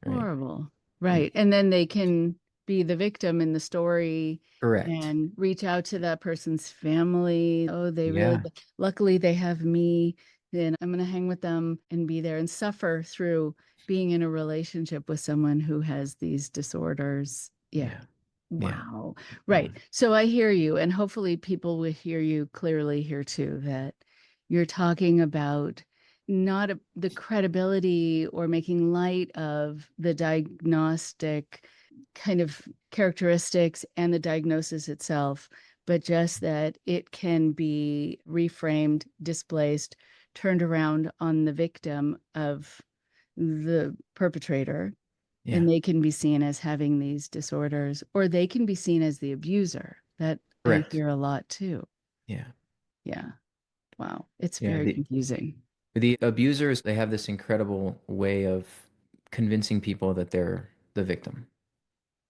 S2: right?
S1: Horrible.
S2: Yeah.
S1: Right. And then they can be the victim in the story
S2: Correct.
S1: and reach out to that person's family. Oh, they really,
S2: Yeah.
S1: luckily they have me, and I'm going to hang with them and be there and suffer through being in a relationship with someone who has these disorders. Yeah.
S2: Yeah. Yeah.
S1: Wow.
S2: Yeah.
S1: Right. So I hear you, and hopefully people will hear you clearly here too, that you're talking about not the credibility or making light of the diagnostic kind of characteristics and the diagnosis itself, but just that it can be reframed, displaced, turned around on the victim of the perpetrator, and
S2: Yeah.
S1: they can be seen as having these disorders, or they can be seen as the abuser. That I
S2: Correct.
S1: hear a lot too.
S2: Yeah.
S1: Yeah. Wow. It's
S2: Yeah.
S1: very confusing.
S2: The abusers, they have this incredible way of convincing people that they're the victim.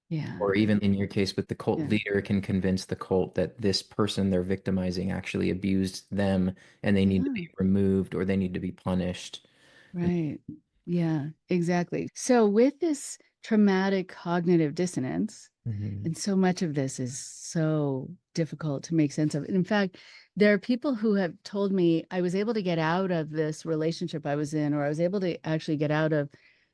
S1: Yeah.
S2: Or even in your case with the cult
S1: Yeah.
S2: leader can convince the cult that this person they're victimizing actually abused them and they need to
S1: Yeah.
S2: be removed or they need to be punished. And
S1: Right. Yeah, exactly. So with this traumatic cognitive dissonance,
S2: Mhm.
S1: and so much of this is so difficult to make sense of. In fact, there are people who have told me I was able to get out of this relationship I was in, or I was able to actually get out of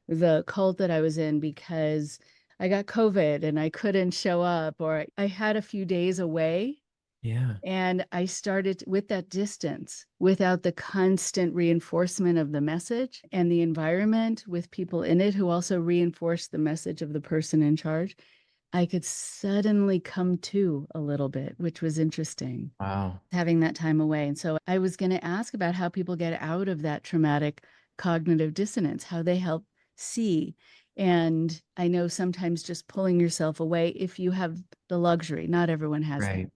S1: the cult that I was in because I got COVID and I couldn't show up, or I had a few days away.
S2: Yeah,
S1: And I started with that distance without the constant reinforcement of the message and the environment with people in it who also reinforced the message of the person in charge. I could suddenly come to a little bit, which was interesting,
S2: wow.
S1: having that time away. And so I was going to ask about how people get out of that traumatic cognitive dissonance, how they help see. And I know sometimes just pulling yourself away, if you have the luxury, not everyone has that.
S2: Right.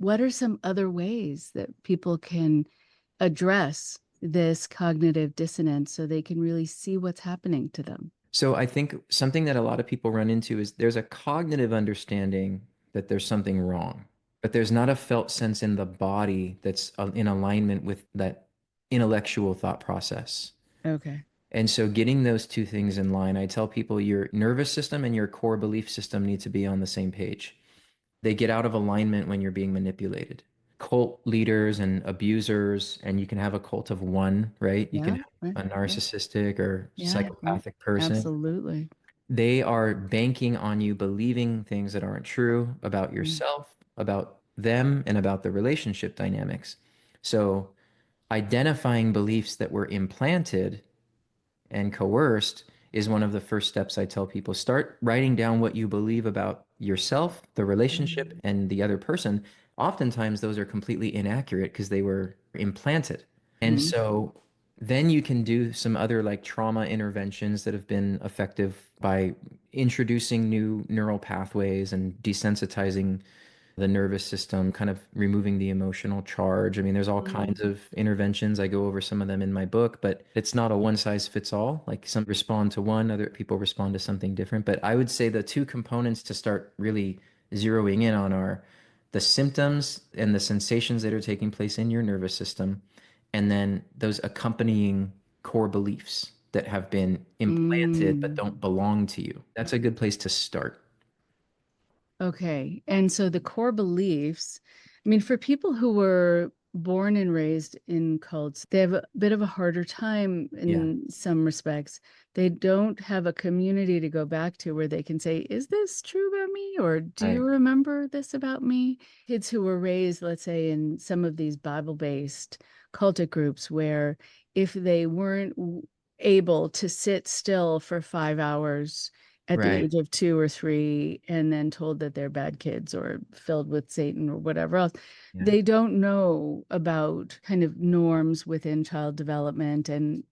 S1: What are some other ways that people can address this cognitive dissonance so they can really see what's happening to them?
S2: So I think something that a lot of people run into is there's a cognitive understanding that there's something wrong, but there's not a felt sense in the body that's in alignment with that intellectual thought process.
S1: Okay.
S2: And so getting those two things in line, I tell people your nervous system and your core belief system need to be on the same page. They get out of alignment when you're being manipulated. Cult leaders and abusers, and you can have a cult of one, right? You can
S1: Yeah.
S2: have
S1: Right.
S2: a
S1: Yeah.
S2: narcissistic or
S1: Yeah. Right.
S2: psychopathic person.
S1: Absolutely.
S2: They are banking on you believing things that aren't true about
S1: Mm.
S2: yourself, about them, and about the relationship dynamics. So identifying beliefs that were implanted and coerced is one of the first steps I tell people. Start writing down what you believe about yourself, the relationship,
S1: Mm.
S2: and the other person. Oftentimes, those are completely inaccurate because they were implanted. And
S1: Mm.
S2: so then you can do some other like trauma interventions that have been effective by introducing new neural pathways and desensitizing the nervous system, kind of removing the emotional charge. I mean, there's all
S1: Mm.
S2: kinds of interventions. I go over some of them in my book, but it's not a one size fits all. Like some respond to one, other people respond to something different. But I would say the two components to start really zeroing in on are the symptoms and the sensations that are taking place in your nervous system, and then those accompanying core beliefs that have been implanted but
S1: Mm.
S2: don't belong to you. That's a good place to start.
S1: Okay. And so the core beliefs, I mean, for people who were born and raised in cults, they have a bit of a harder time
S2: Yeah,
S1: in some respects. They don't have a community to go back to where they can say, is this true about me? Or do you
S2: right,
S1: remember this about me? Kids who were raised, let's say, in some of these Bible-based cultic groups where if they weren't able to sit still for 5 hours at the
S2: right.
S1: age of 2 or 3 and then told that they're bad kids or filled with Satan or whatever else.
S2: Yeah,
S1: They don't know about kind of norms within child development and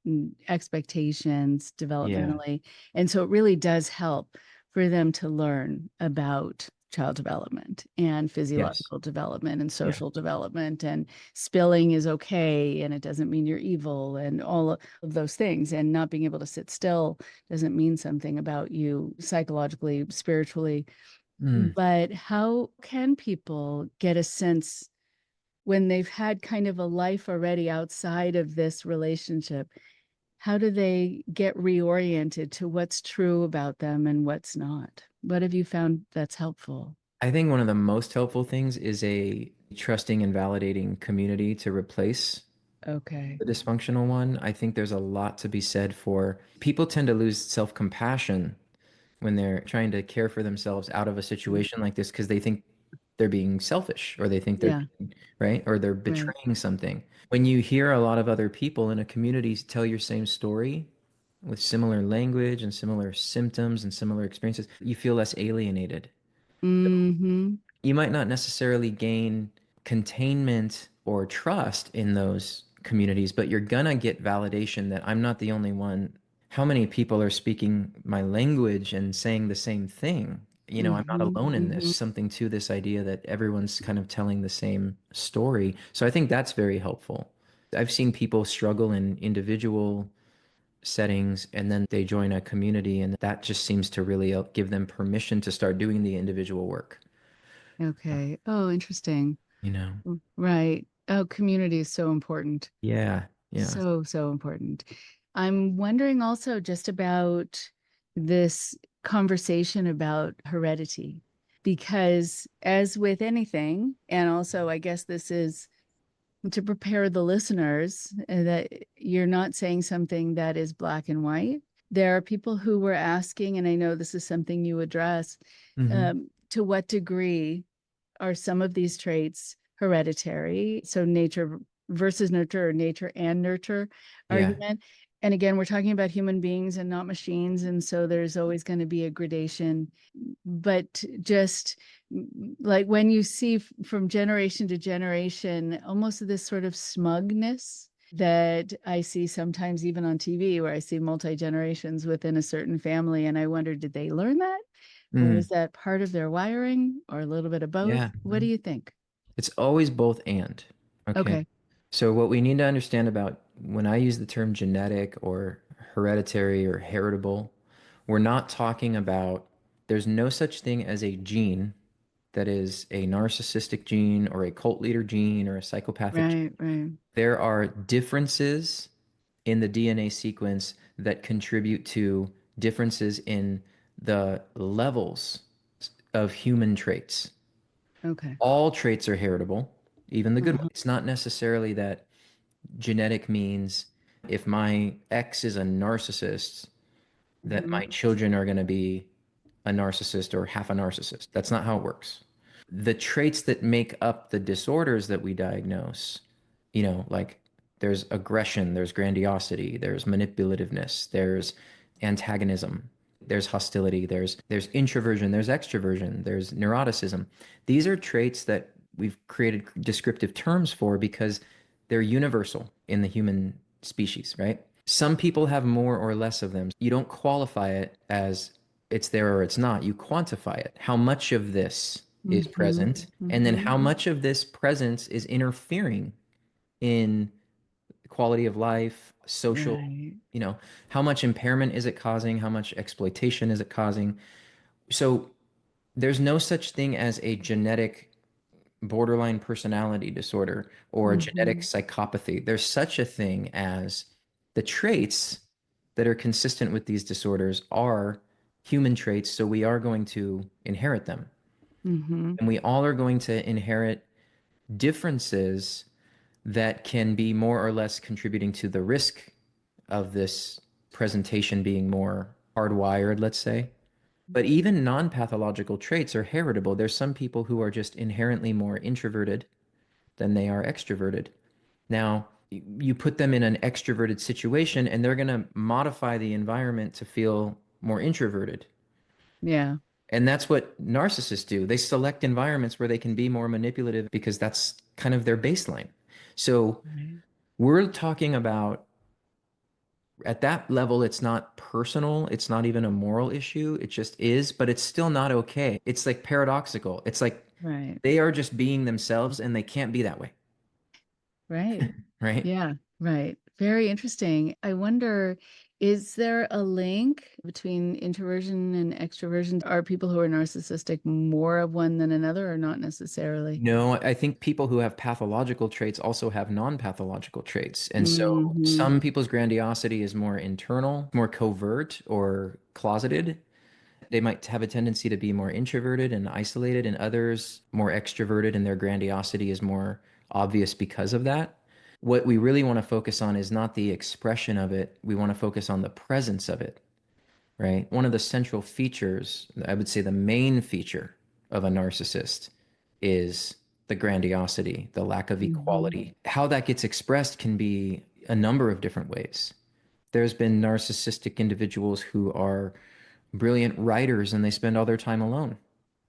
S1: expectations
S2: yeah,
S1: developmentally. And so it really does help for them to learn about child development and
S2: yes.
S1: physiological development and
S2: Yeah.
S1: social development, and spilling is okay and it doesn't mean you're evil and all of those things, and not being able to sit still doesn't mean something about you psychologically, spiritually.
S2: Mm.
S1: But how can people get a sense when they've had kind of a life already outside of this relationship? How do they get reoriented to what's true about them and what's not? What have you found that's helpful?
S2: I think one of the most helpful things is a trusting and validating community to replace
S1: Okay.
S2: the dysfunctional one. I think there's a lot to be said for people tend to lose self-compassion when they're trying to care for themselves out of a
S1: Mm.
S2: situation like this because they think they're being selfish or they think they're
S1: Yeah.
S2: right or they're
S1: Right.
S2: betraying something. When you hear a lot of other people in a community tell your same story with similar language and similar symptoms and similar experiences, you feel less alienated.
S1: Mm-hmm.
S2: You might not necessarily gain containment or trust in those communities, but you're gonna get validation that I'm not the only one. How many people are speaking my language and saying the same thing? I'm not
S1: Mm-hmm.
S2: alone in this.
S1: Mm-hmm.
S2: Something to this idea that everyone's kind of telling the same story. So I think that's very helpful. I've seen people struggle in individual settings and then they join a community, and that just seems to really give them permission to start doing the individual work,
S1: Okay. Oh, interesting.
S2: you know?
S1: Right. Oh, community is so important.
S2: Yeah. Yeah.
S1: So, so important. I'm wondering also just about this conversation about heredity, because as with anything, and also I guess this is to prepare the listeners that you're not saying something that is black and white. There are people who were asking, and I know this is something you address,
S2: Hmm.
S1: to what degree are some of these traits hereditary? So nature versus nurture, or nature and nurture
S2: Yeah.
S1: argument. And again, we're talking about human beings and not machines. And so there's always going to be a gradation. But just like when you see from generation to generation, almost this sort of smugness that I see sometimes even on TV, where I see multi generations within a certain family. And I wonder, did they learn that? Or
S2: Mm.
S1: is that part of their wiring, or a little bit of both?
S2: Yeah.
S1: What do you think?
S2: It's always both and. Okay.
S1: Okay.
S2: So what we need to understand about when I use the term genetic or hereditary or heritable, we're not talking about, there's no such thing as a gene that is a narcissistic gene or a cult leader gene or a psychopathic gene.
S1: Right, right.
S2: There are differences in the DNA sequence that contribute to differences in the levels of human traits.
S1: Okay.
S2: All traits are heritable, even the good ones.
S1: Uh-huh.
S2: It's not necessarily that genetic means if my ex is a narcissist, that my
S1: Mhm.
S2: children are going to be a narcissist or half a narcissist. That's not how it works. The traits that make up the disorders that we diagnose, like there's aggression, there's grandiosity, there's manipulativeness, there's antagonism, there's hostility, there's introversion, there's extroversion, there's neuroticism. These are traits that we've created descriptive terms for because they're universal in the human species, right? Some people have more or less of them. You don't qualify it as it's there or it's not. You quantify it. How much of this is
S1: Mhm.
S2: present, and then
S1: Mhm.
S2: how much of this presence is interfering in quality of life, social,
S1: Right.
S2: how much impairment is it causing? How much exploitation is it causing? So there's no such thing as a genetic borderline personality disorder or a genetic
S1: Mhm.
S2: psychopathy. There's such a thing as the traits that are consistent with these disorders are human traits, so we are going to inherit them.
S1: Mhm.
S2: And we all are going to inherit differences that can be more or less contributing to the risk of this presentation being more hardwired, let's say. But even non-pathological traits are heritable. There's some people who are just inherently more introverted than they are extroverted. Now, you put them in an extroverted situation and they're going to modify the environment to feel more introverted.
S1: Yeah.
S2: And that's what narcissists do. They select environments where they can be more manipulative because that's kind of their baseline. So
S1: Right.
S2: we're talking about at that level, it's not personal. It's not even a moral issue. It just is, but it's still not okay. It's like paradoxical. It's like
S1: Right.
S2: they are just being themselves and they can't be that way,
S1: Right.
S2: right?
S1: Yeah. Right. Very interesting. I wonder, is there a link between introversion and extroversion? Are people who are narcissistic more of one than another, or not necessarily?
S2: No, I think people who have pathological traits also have non-pathological traits. And so
S1: Hmm.
S2: some people's grandiosity is more internal, more covert or closeted. They might have a tendency to be more introverted and isolated, and others more extroverted, and their grandiosity is more obvious because of that. What we really want to focus on is not the expression of it. We want to focus on the presence of it, right? One of the central features, I would say the main feature of a narcissist is the grandiosity, the lack of
S1: Hmm.
S2: equality. How that gets expressed can be a number of different ways. There's been narcissistic individuals who are brilliant writers and they spend all their time alone.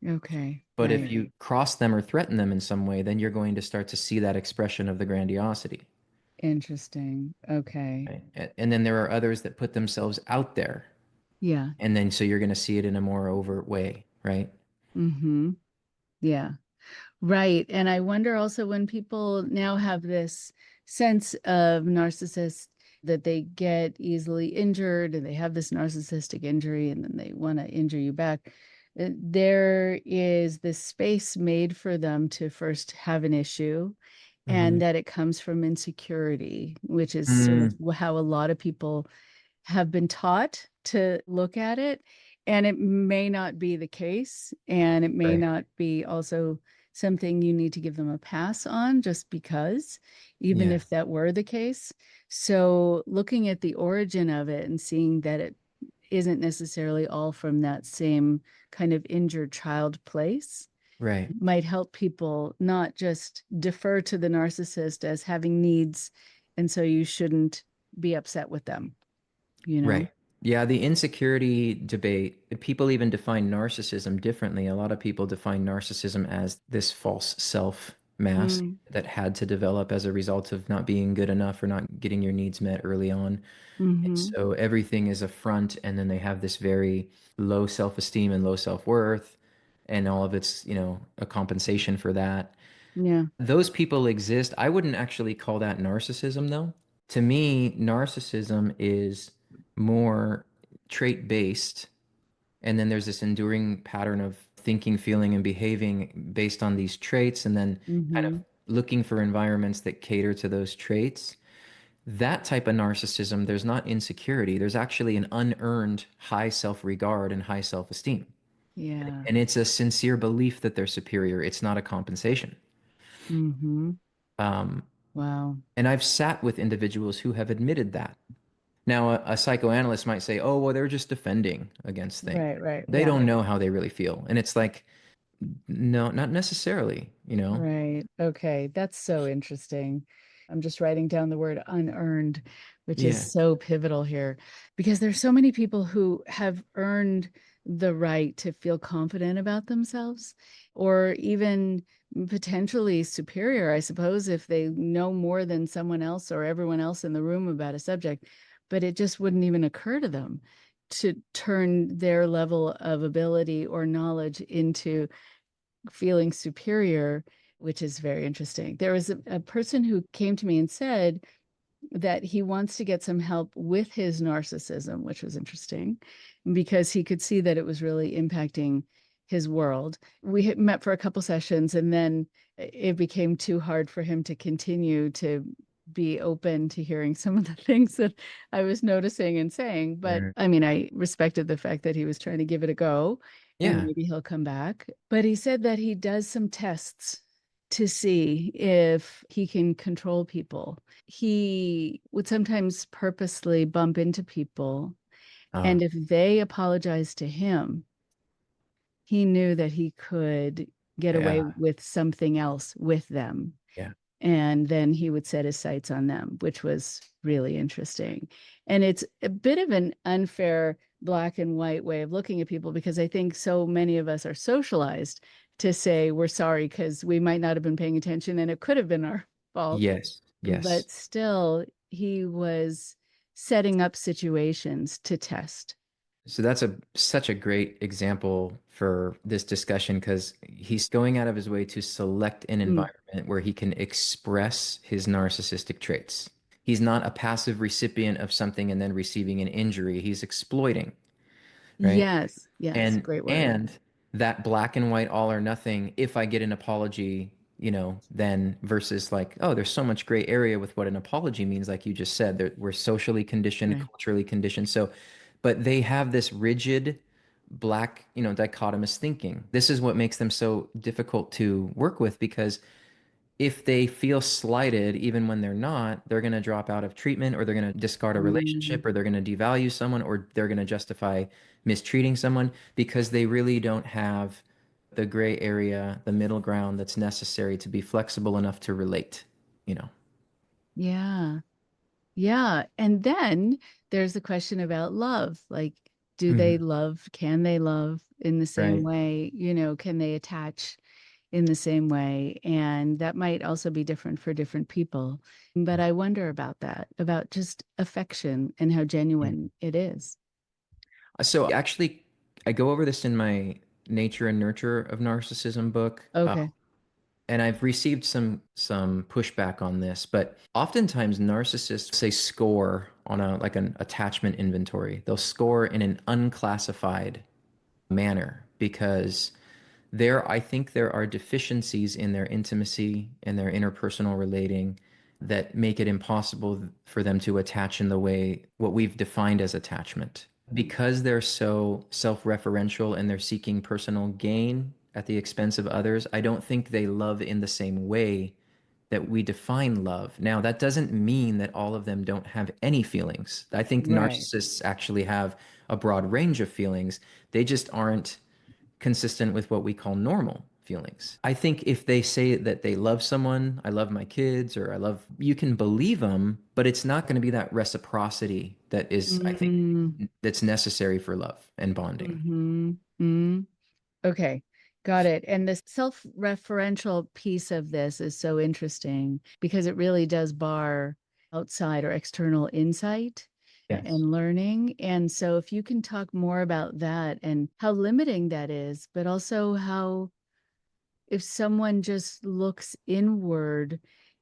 S1: Okay.
S2: But if
S1: Right.
S2: you cross them or threaten them in some way, then you're going to start to see that expression of the grandiosity.
S1: Interesting. Okay.
S2: Right? And then there are others that put themselves out there.
S1: Yeah.
S2: And then so you're going to see it in a more overt way, right?
S1: Hmm. Yeah. Right. And I wonder also when people now have this sense of narcissists that they get easily injured and they have this narcissistic injury and then they want to injure you back. There is this space made for them to first have an issue
S2: Hmm.
S1: and that it comes from insecurity, which is sort of
S2: Mm,
S1: how a lot of people have been taught to look at it. And it may not be the case. And it may
S2: right.
S1: not be also something you need to give them a pass on just because, even
S2: Yeah.
S1: if that were the case. So looking at the origin of it and seeing that it isn't necessarily all from that same kind of injured child place
S2: Right.
S1: might help people not just defer to the narcissist as having needs. And so you shouldn't be upset with them, you know?
S2: Right. Yeah, the insecurity debate, people even define narcissism differently. A lot of people define narcissism as this false self mask
S1: Mm,
S2: that had to develop as a result of not being good enough or not getting your needs met early on. And
S1: mm-hmm.
S2: so everything is a front, and then they have this very low self-esteem and low self-worth, and all of it's, a compensation for that.
S1: Yeah.
S2: Those people exist. I wouldn't actually call that narcissism, though. To me, narcissism is more trait based. And then there's this enduring pattern of thinking, feeling, and behaving based on these traits, and then kind of
S1: Mm-hmm.
S2: looking for environments that cater to those traits. That type of narcissism, there's not insecurity. There's actually an unearned high self regard and high self esteem.
S1: Yeah.
S2: And it's a sincere belief that they're superior. It's not a compensation.
S1: Mm-hmm.
S2: Um,
S1: Wow.
S2: And I've sat with individuals who have admitted that. Now, a psychoanalyst might say, oh, well, they're just defending against things.
S1: Right, right.
S2: They
S1: Yeah.
S2: don't know how they really feel. And it's like, no, not necessarily.
S1: Right. Okay. That's so interesting. I'm just writing down the word unearned, which is
S2: Yeah.
S1: so pivotal here because there's so many people who have earned the right to feel confident about themselves or even potentially superior, I suppose, if they know more than someone else or everyone else in the room about a subject, but it just wouldn't even occur to them to turn their level of ability or knowledge into feeling superior, which is very interesting. There was a person who came to me and said that he wants to get some help with his narcissism, which was interesting because he could see that it was really impacting his world. We had met for a couple sessions and then it became too hard for him to continue to be open to hearing some of the things that I was noticing and saying. But
S2: Right.
S1: I mean, I respected the fact that he was trying to give it a go and
S2: Yeah.
S1: maybe he'll come back. But he said that he does some tests to see if he can control people. He would sometimes purposely bump into people,
S2: Uh,
S1: and if they apologized to him, he knew that he could get away
S2: yeah.
S1: with something else with them.
S2: Yeah.
S1: And then he would set his sights on them, which was really interesting. And it's a bit of an unfair black and white way of looking at people because I think so many of us are socialized to say we're sorry because we might not have been paying attention and it could have been our fault.
S2: Yes. Yes.
S1: But still, he was setting up situations to test.
S2: So that's such a great example for this discussion because he's going out of his way to select an
S1: Mm.
S2: environment where he can express his narcissistic traits. He's not a passive recipient of something and then receiving an injury. He's exploiting, right?
S1: Yes, yes,
S2: And
S1: great word.
S2: and that black and white all or nothing, if I get an apology, then versus like, oh, there's so much gray area with what an apology means, like you just said, we're socially conditioned,
S1: Right.
S2: culturally conditioned. So, but they have this rigid black, dichotomous thinking. This is what makes them so difficult to work with because if they feel slighted, even when they're not, they're going to drop out of treatment or they're going to discard a
S1: Mm.
S2: relationship or they're going to devalue someone or they're going to justify mistreating someone because they really don't have the gray area, the middle ground that's necessary to be flexible enough to relate, you know.
S1: Yeah. Yeah. And then there's the question about love. Like, do they
S2: Mhm.
S1: love? Can they love in the same
S2: Right.
S1: way? Can they attach in the same way? And that might also be different for different people. But I wonder about that, about just affection and how
S2: Yeah.
S1: genuine it is.
S2: So actually, I go over this in my Nature and Nurture of Narcissism book.
S1: Okay.
S2: And I've received some pushback on this, but oftentimes narcissists say score on a like an attachment inventory. They'll score in an unclassified manner because I think there are deficiencies in their intimacy and their interpersonal relating that make it impossible for them to attach in the way what we've defined as attachment. Because they're so self-referential and they're seeking personal gain at the expense of others, I don't think they love in the same way that we define love. Now, that doesn't mean that all of them don't have any feelings. I think
S1: Right.
S2: narcissists actually have a broad range of feelings. They just aren't consistent with what we call normal feelings. I think if they say that they love someone, I love my kids, or I love, you can believe them, but it's not going to be that reciprocity that is, I think,
S1: Mm,
S2: that's necessary for love and bonding.
S1: mm-hmm. Mm. Okay, got it. And the self-referential piece of this is so interesting because it really does bar outside or external insight
S2: Yes.
S1: and learning. And so if you can talk more about that and how limiting that is, but also how if someone just looks inward,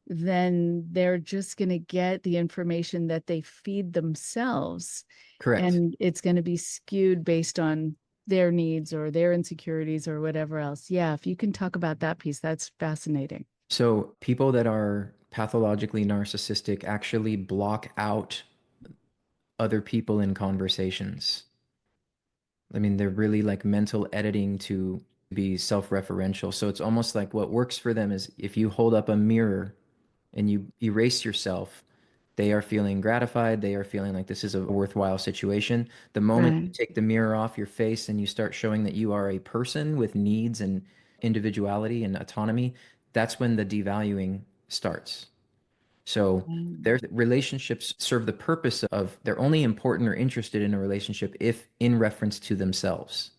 S1: then they're just going to get the information that they feed themselves.
S2: Correct.
S1: And it's going to be skewed based on their needs or their insecurities or whatever else. Yeah, if you can talk about that piece, that's fascinating.
S2: So people that are pathologically narcissistic actually block out other people in conversations. I mean, they're really like mental editing to be self-referential. So it's almost like what works for them is if you hold up a mirror and you erase yourself, they are feeling gratified. They are feeling like this is a worthwhile situation. The moment you
S1: Right.
S2: take the mirror off your face and you start showing that you are a person with needs and individuality and autonomy, that's when the devaluing starts. So
S1: Mm.
S2: their relationships serve the purpose of they're only important or interested in a relationship if in reference to themselves.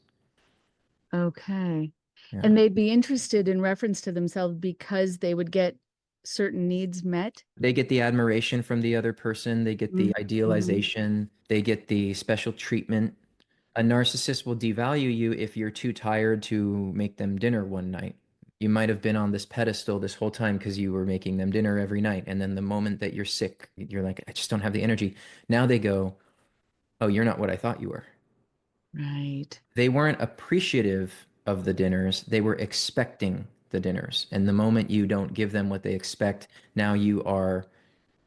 S1: Okay.
S2: Yeah.
S1: And they'd be interested in reference to themselves because they would get certain needs met.
S2: They get the admiration from the other person, they get the
S1: Mm-hmm.
S2: idealization, they get the special treatment. A narcissist will devalue you if you're too tired to make them dinner one night. You might have been on this pedestal this whole time because you were making them dinner every night. And then the moment that you're sick, you're like, I just don't have the energy. Now they go, oh, you're not what I thought you were.
S1: Right.
S2: They weren't appreciative of the dinners, they were expecting the dinners. And the moment you don't give them what they expect, now you are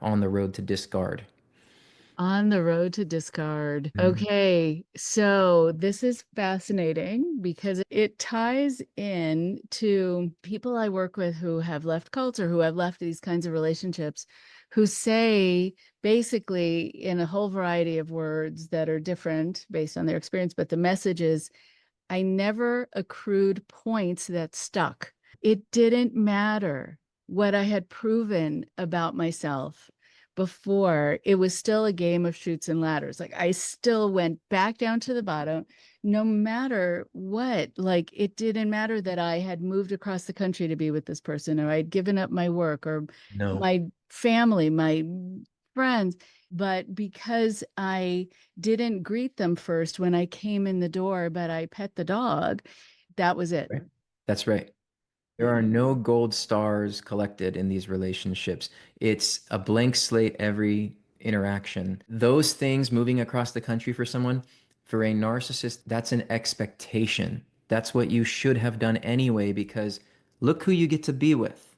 S2: on the road to discard.
S1: On the road to discard.
S2: Mhm.
S1: Okay, so this is fascinating because it ties in to people I work with who have left cults or who have left these kinds of relationships, who say basically in a whole variety of words that are different based on their experience, but the message is I never accrued points that stuck. It didn't matter what I had proven about myself before. It was still a game of chutes and ladders. Like I still went back down to the bottom, no matter what. Like it didn't matter that I had moved across the country to be with this person, or I'd given up my work or
S2: No.
S1: my family, my friends. But because I didn't greet them first when I came in the door, but I pet the dog. That was it.
S2: Right. That's right. There are no gold stars collected in these relationships. It's a blank slate every interaction. Those things moving across the country for someone, for a narcissist, that's an expectation. That's what you should have done anyway, because look who you get to be with,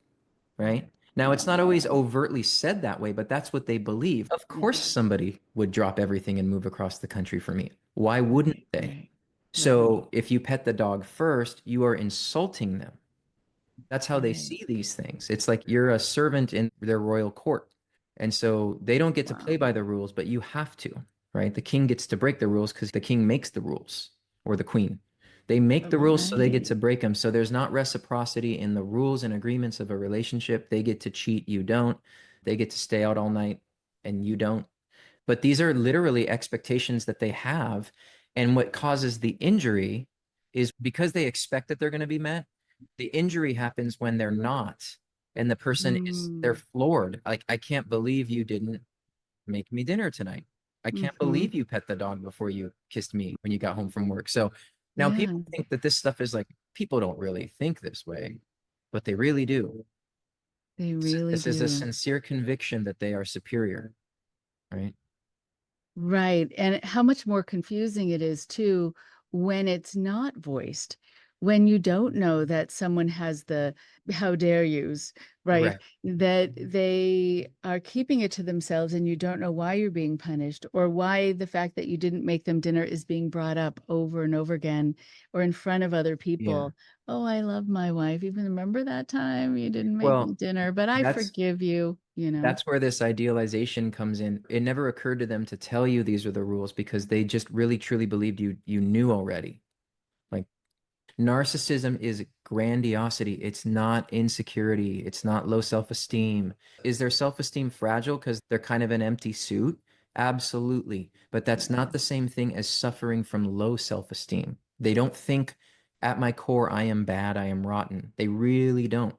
S2: right? Now, it's not always overtly said that way, but that's what they believe. Of
S1: Yeah.
S2: course, somebody would drop everything and move across the country for me. Why wouldn't
S1: Right,
S2: they?
S1: right, right,
S2: So if you pet the dog first, you are insulting them. That's how they
S1: right.
S2: see these things. It's like you're a servant in their royal court. And so they don't get to play
S1: Wow.
S2: by the rules, but you have to, right? The king gets to break the rules because the king makes the rules, or the queen. They make the rules so they get
S1: Right.
S2: to break them. So there's not reciprocity in the rules and agreements of a relationship. They get to cheat, you don't. They get to stay out all night and you don't. But these are literally expectations that they have. And what causes the injury is because they expect that they're going to be met. The injury happens when they're not. And the person is, they're
S1: Mm,
S2: floored. Like, I can't believe you didn't make me dinner tonight. I can't
S1: mm-hmm.
S2: believe you pet the dog before you kissed me when you got home from work. So now
S1: Yeah.
S2: people think that this stuff is like, people don't really think this way. but they really do.
S1: They really
S2: This is a
S1: do.
S2: sincere conviction that they are superior, right?
S1: Right. And how much more confusing it is too when it's not voiced, when you don't know that someone has the how dare yous, right?
S2: Right.
S1: That they are keeping it to themselves and you don't know why you're being punished or why the fact that you didn't make them dinner is being brought up over and over again or in front of other
S2: Yeah.
S1: people. Oh, I love my wife. Even remember that time you didn't make me
S2: Well,
S1: dinner, but I
S2: that's
S1: forgive you, you know.
S2: that's where this idealization comes in. It never occurred to them to tell you these are the rules because they just really truly believed you knew already. Like narcissism is grandiosity. It's not insecurity. It's not low self-esteem. Is their self-esteem fragile because they're kind of an empty suit? Absolutely. But that's not the same thing as suffering from low self-esteem. They don't think at my core, I am bad, I am rotten. They really don't.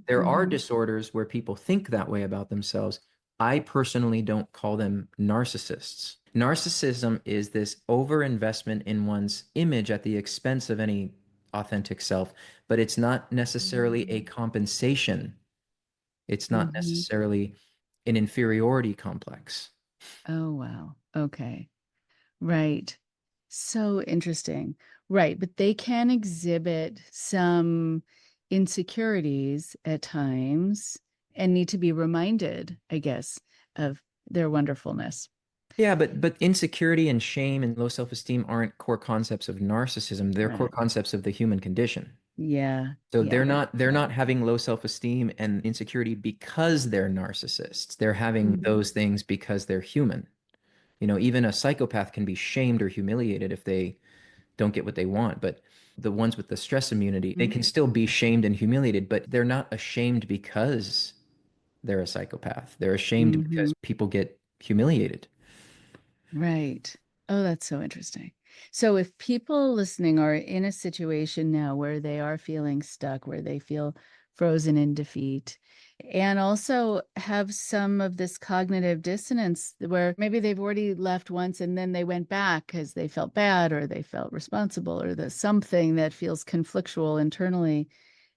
S2: There are
S1: Mm-hmm.
S2: disorders where people think that way about themselves. I personally don't call them narcissists. Narcissism is this overinvestment in one's image at the expense of any authentic self, but it's not necessarily a compensation. It's not
S1: Mm-hmm.
S2: necessarily an inferiority complex.
S1: Oh, wow. Okay. Right. So interesting. Right. But they can exhibit some insecurities at times and need to be reminded, I guess, of their wonderfulness.
S2: Yeah, but insecurity and shame and low self-esteem aren't core concepts of narcissism. They're core
S1: Right.
S2: concepts of the human condition.
S1: Yeah.
S2: So
S1: Yeah.
S2: they're not having low self-esteem and insecurity because they're narcissists. They're having
S1: Mhm.
S2: those things because they're human. Even a psychopath can be shamed or humiliated if they don't get what they want, but the ones with the stress immunity, they can still be shamed and humiliated, but they're not ashamed because they're a psychopath. They're ashamed
S1: Mhm.
S2: because people get humiliated.
S1: Right. Oh, that's so interesting. So, if people listening are in a situation now where they are feeling stuck, where they feel frozen in defeat, and also have some of this cognitive dissonance where maybe they've already left once and then they went back because they felt bad or they felt responsible or there's something that feels conflictual internally,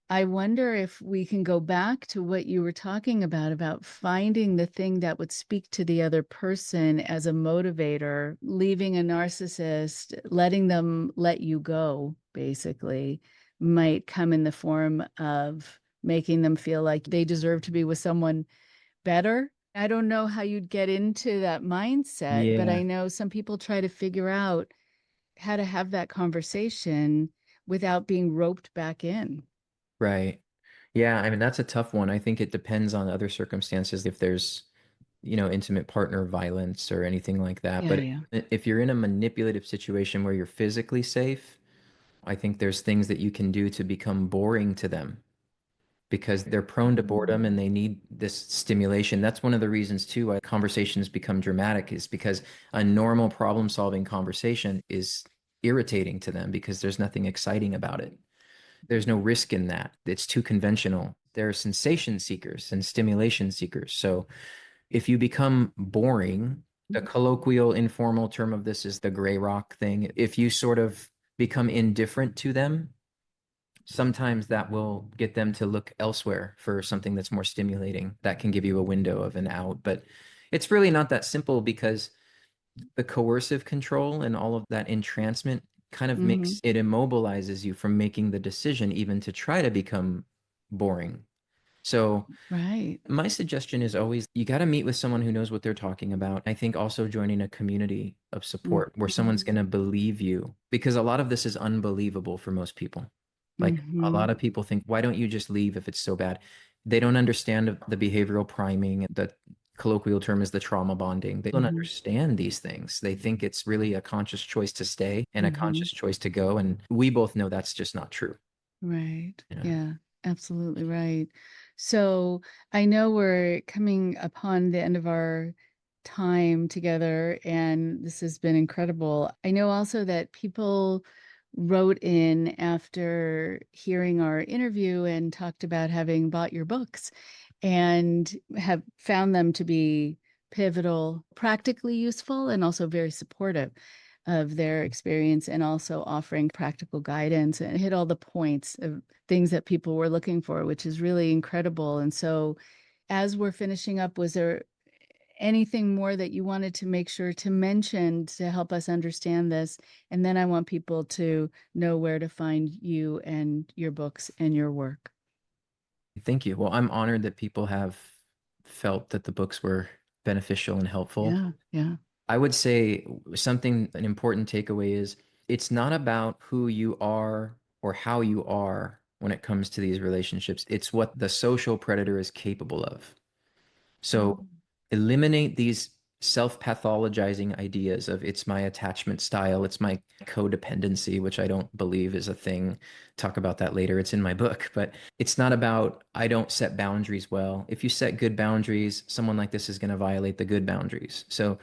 S1: I wonder if we can go back to what you were talking about finding the thing that would speak to the other person as a motivator, leaving a narcissist, letting them let you go, basically, might come in the form of making them feel like they deserve to be with someone better. I don't know how you'd get into that mindset, but I
S2: Yeah,
S1: know some people try to figure out how to have that conversation without being roped back in.
S2: right. Yeah, I mean, that's a tough one. I think it depends on other circumstances if there's, intimate partner violence or anything like that.
S1: Yeah,
S2: But
S1: yeah.
S2: if you're in a manipulative situation where you're physically safe, I think there's things that you can do to become boring to them because they're prone to boredom and they need this stimulation. That's one of the reasons too why conversations become dramatic is because a normal problem-solving conversation is irritating to them because there's nothing exciting about it. There's no risk in that. It's too conventional. They're sensation seekers and stimulation seekers. So if you become boring, the colloquial informal term of this is the gray rock thing. If you sort of become indifferent to them, sometimes that will get them to look elsewhere for something that's more stimulating. That can give you a window of an out. But it's really not that simple because the coercive control and all of that entrancement kind of
S1: Hmm.
S2: makes it immobilizes you from making the decision even to try to become boring. So
S1: Right.
S2: my suggestion is always you got to meet with someone who knows what they're talking about. I think also joining a community of support where
S1: Hmm.
S2: someone's going to believe you because a lot of this is unbelievable for most people. Like a lot
S1: Hmm.
S2: of people think, why don't you just leave if it's so bad? They don't understand the behavioral priming. The colloquial term is the trauma bonding. They don't
S1: Hmm.
S2: understand these things. They think it's really a conscious choice to stay and a
S1: Hmm.
S2: conscious choice to go. And we both know that's just not true.
S1: Right.
S2: Yeah.
S1: Yeah, absolutely right. So I know we're coming upon the end of our time together, and this has been incredible. I know also that people wrote in after hearing our interview and talked about having bought your books and have found them to be pivotal, practically useful, and also very supportive. of their experience and also offering practical guidance, and hit all the points of things that people were looking for, which is really incredible. And so as we're finishing up, was there anything more that you wanted to make sure to mention to help us understand this? And then I want people to know where to find you and your books and your work.
S2: Thank you. Well, I'm honored that people have felt that the books were beneficial and helpful.
S1: Yeah, yeah.
S2: I would say an important takeaway is it's not about who you are or how you are when it comes to these relationships. It's what the social predator is capable of. So eliminate these self-pathologizing ideas of it's my attachment style, it's my codependency, which I don't believe is a thing. Talk about that later. It's in my book, but it's not about I don't set boundaries well. If you set good boundaries, someone like this is going to violate the good boundaries. So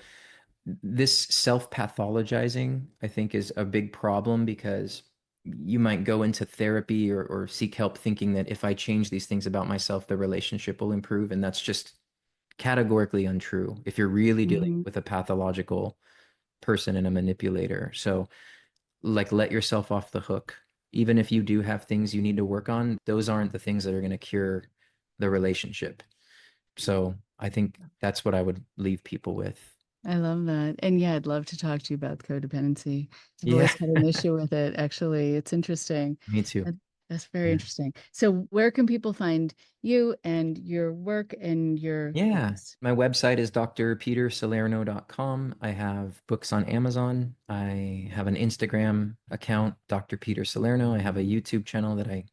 S2: this self-pathologizing, I think, is a big problem because you might go into therapy or seek help thinking that if I change these things about myself, the relationship will improve. And that's just categorically untrue if you're really dealing
S1: Mhm.
S2: with a pathological person and a manipulator. So, like, let yourself off the hook. Even if you do have things you need to work on, those aren't the things that are going to cure the relationship. So, I think that's what I would leave people with.
S1: I love that. And yeah, I'd love to talk to you about codependency. I've
S2: Yeah,
S1: always had an issue with it, actually. It's interesting.
S2: me too.
S1: That- That's very
S2: Yeah.
S1: interesting. So where can people find you and your work and your
S2: Yeah.
S1: books?
S2: My website is drpetersalerno.com. I have books on Amazon. I have an Instagram account, Dr. Peter Salerno. I have a YouTube channel that I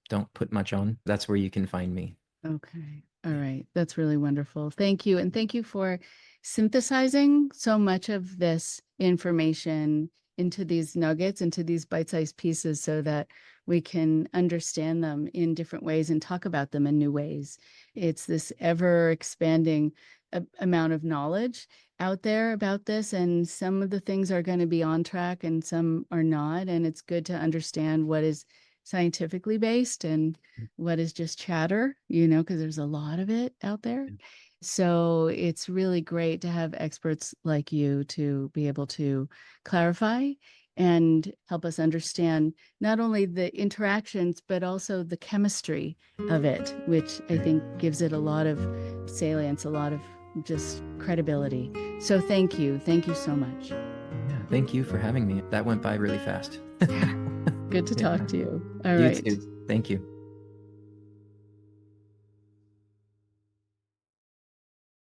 S2: don't put much on. That's where you can find me.
S1: Okay. All right. That's really wonderful. Thank you. And thank you for synthesizing so much of this information into these nuggets, into these bite-sized pieces so that we can understand them in different ways and talk about them in new ways. It's this ever expanding amount of knowledge out there about this, and some of the things are going to be on track and some are not. And it's good to understand what is scientifically based and what is just chatter, because there's a lot of it out there. So it's really great to have experts like you to be able to clarify and help us understand not only the interactions, but also the chemistry of it, which I think gives it a lot of salience, a lot of just credibility. So thank you. Thank you so much.
S2: Yeah, thank you for having me. That went by really fast.
S1: Good to
S2: Yeah.
S1: talk to you. All
S2: You
S1: right.
S2: too. Thank you.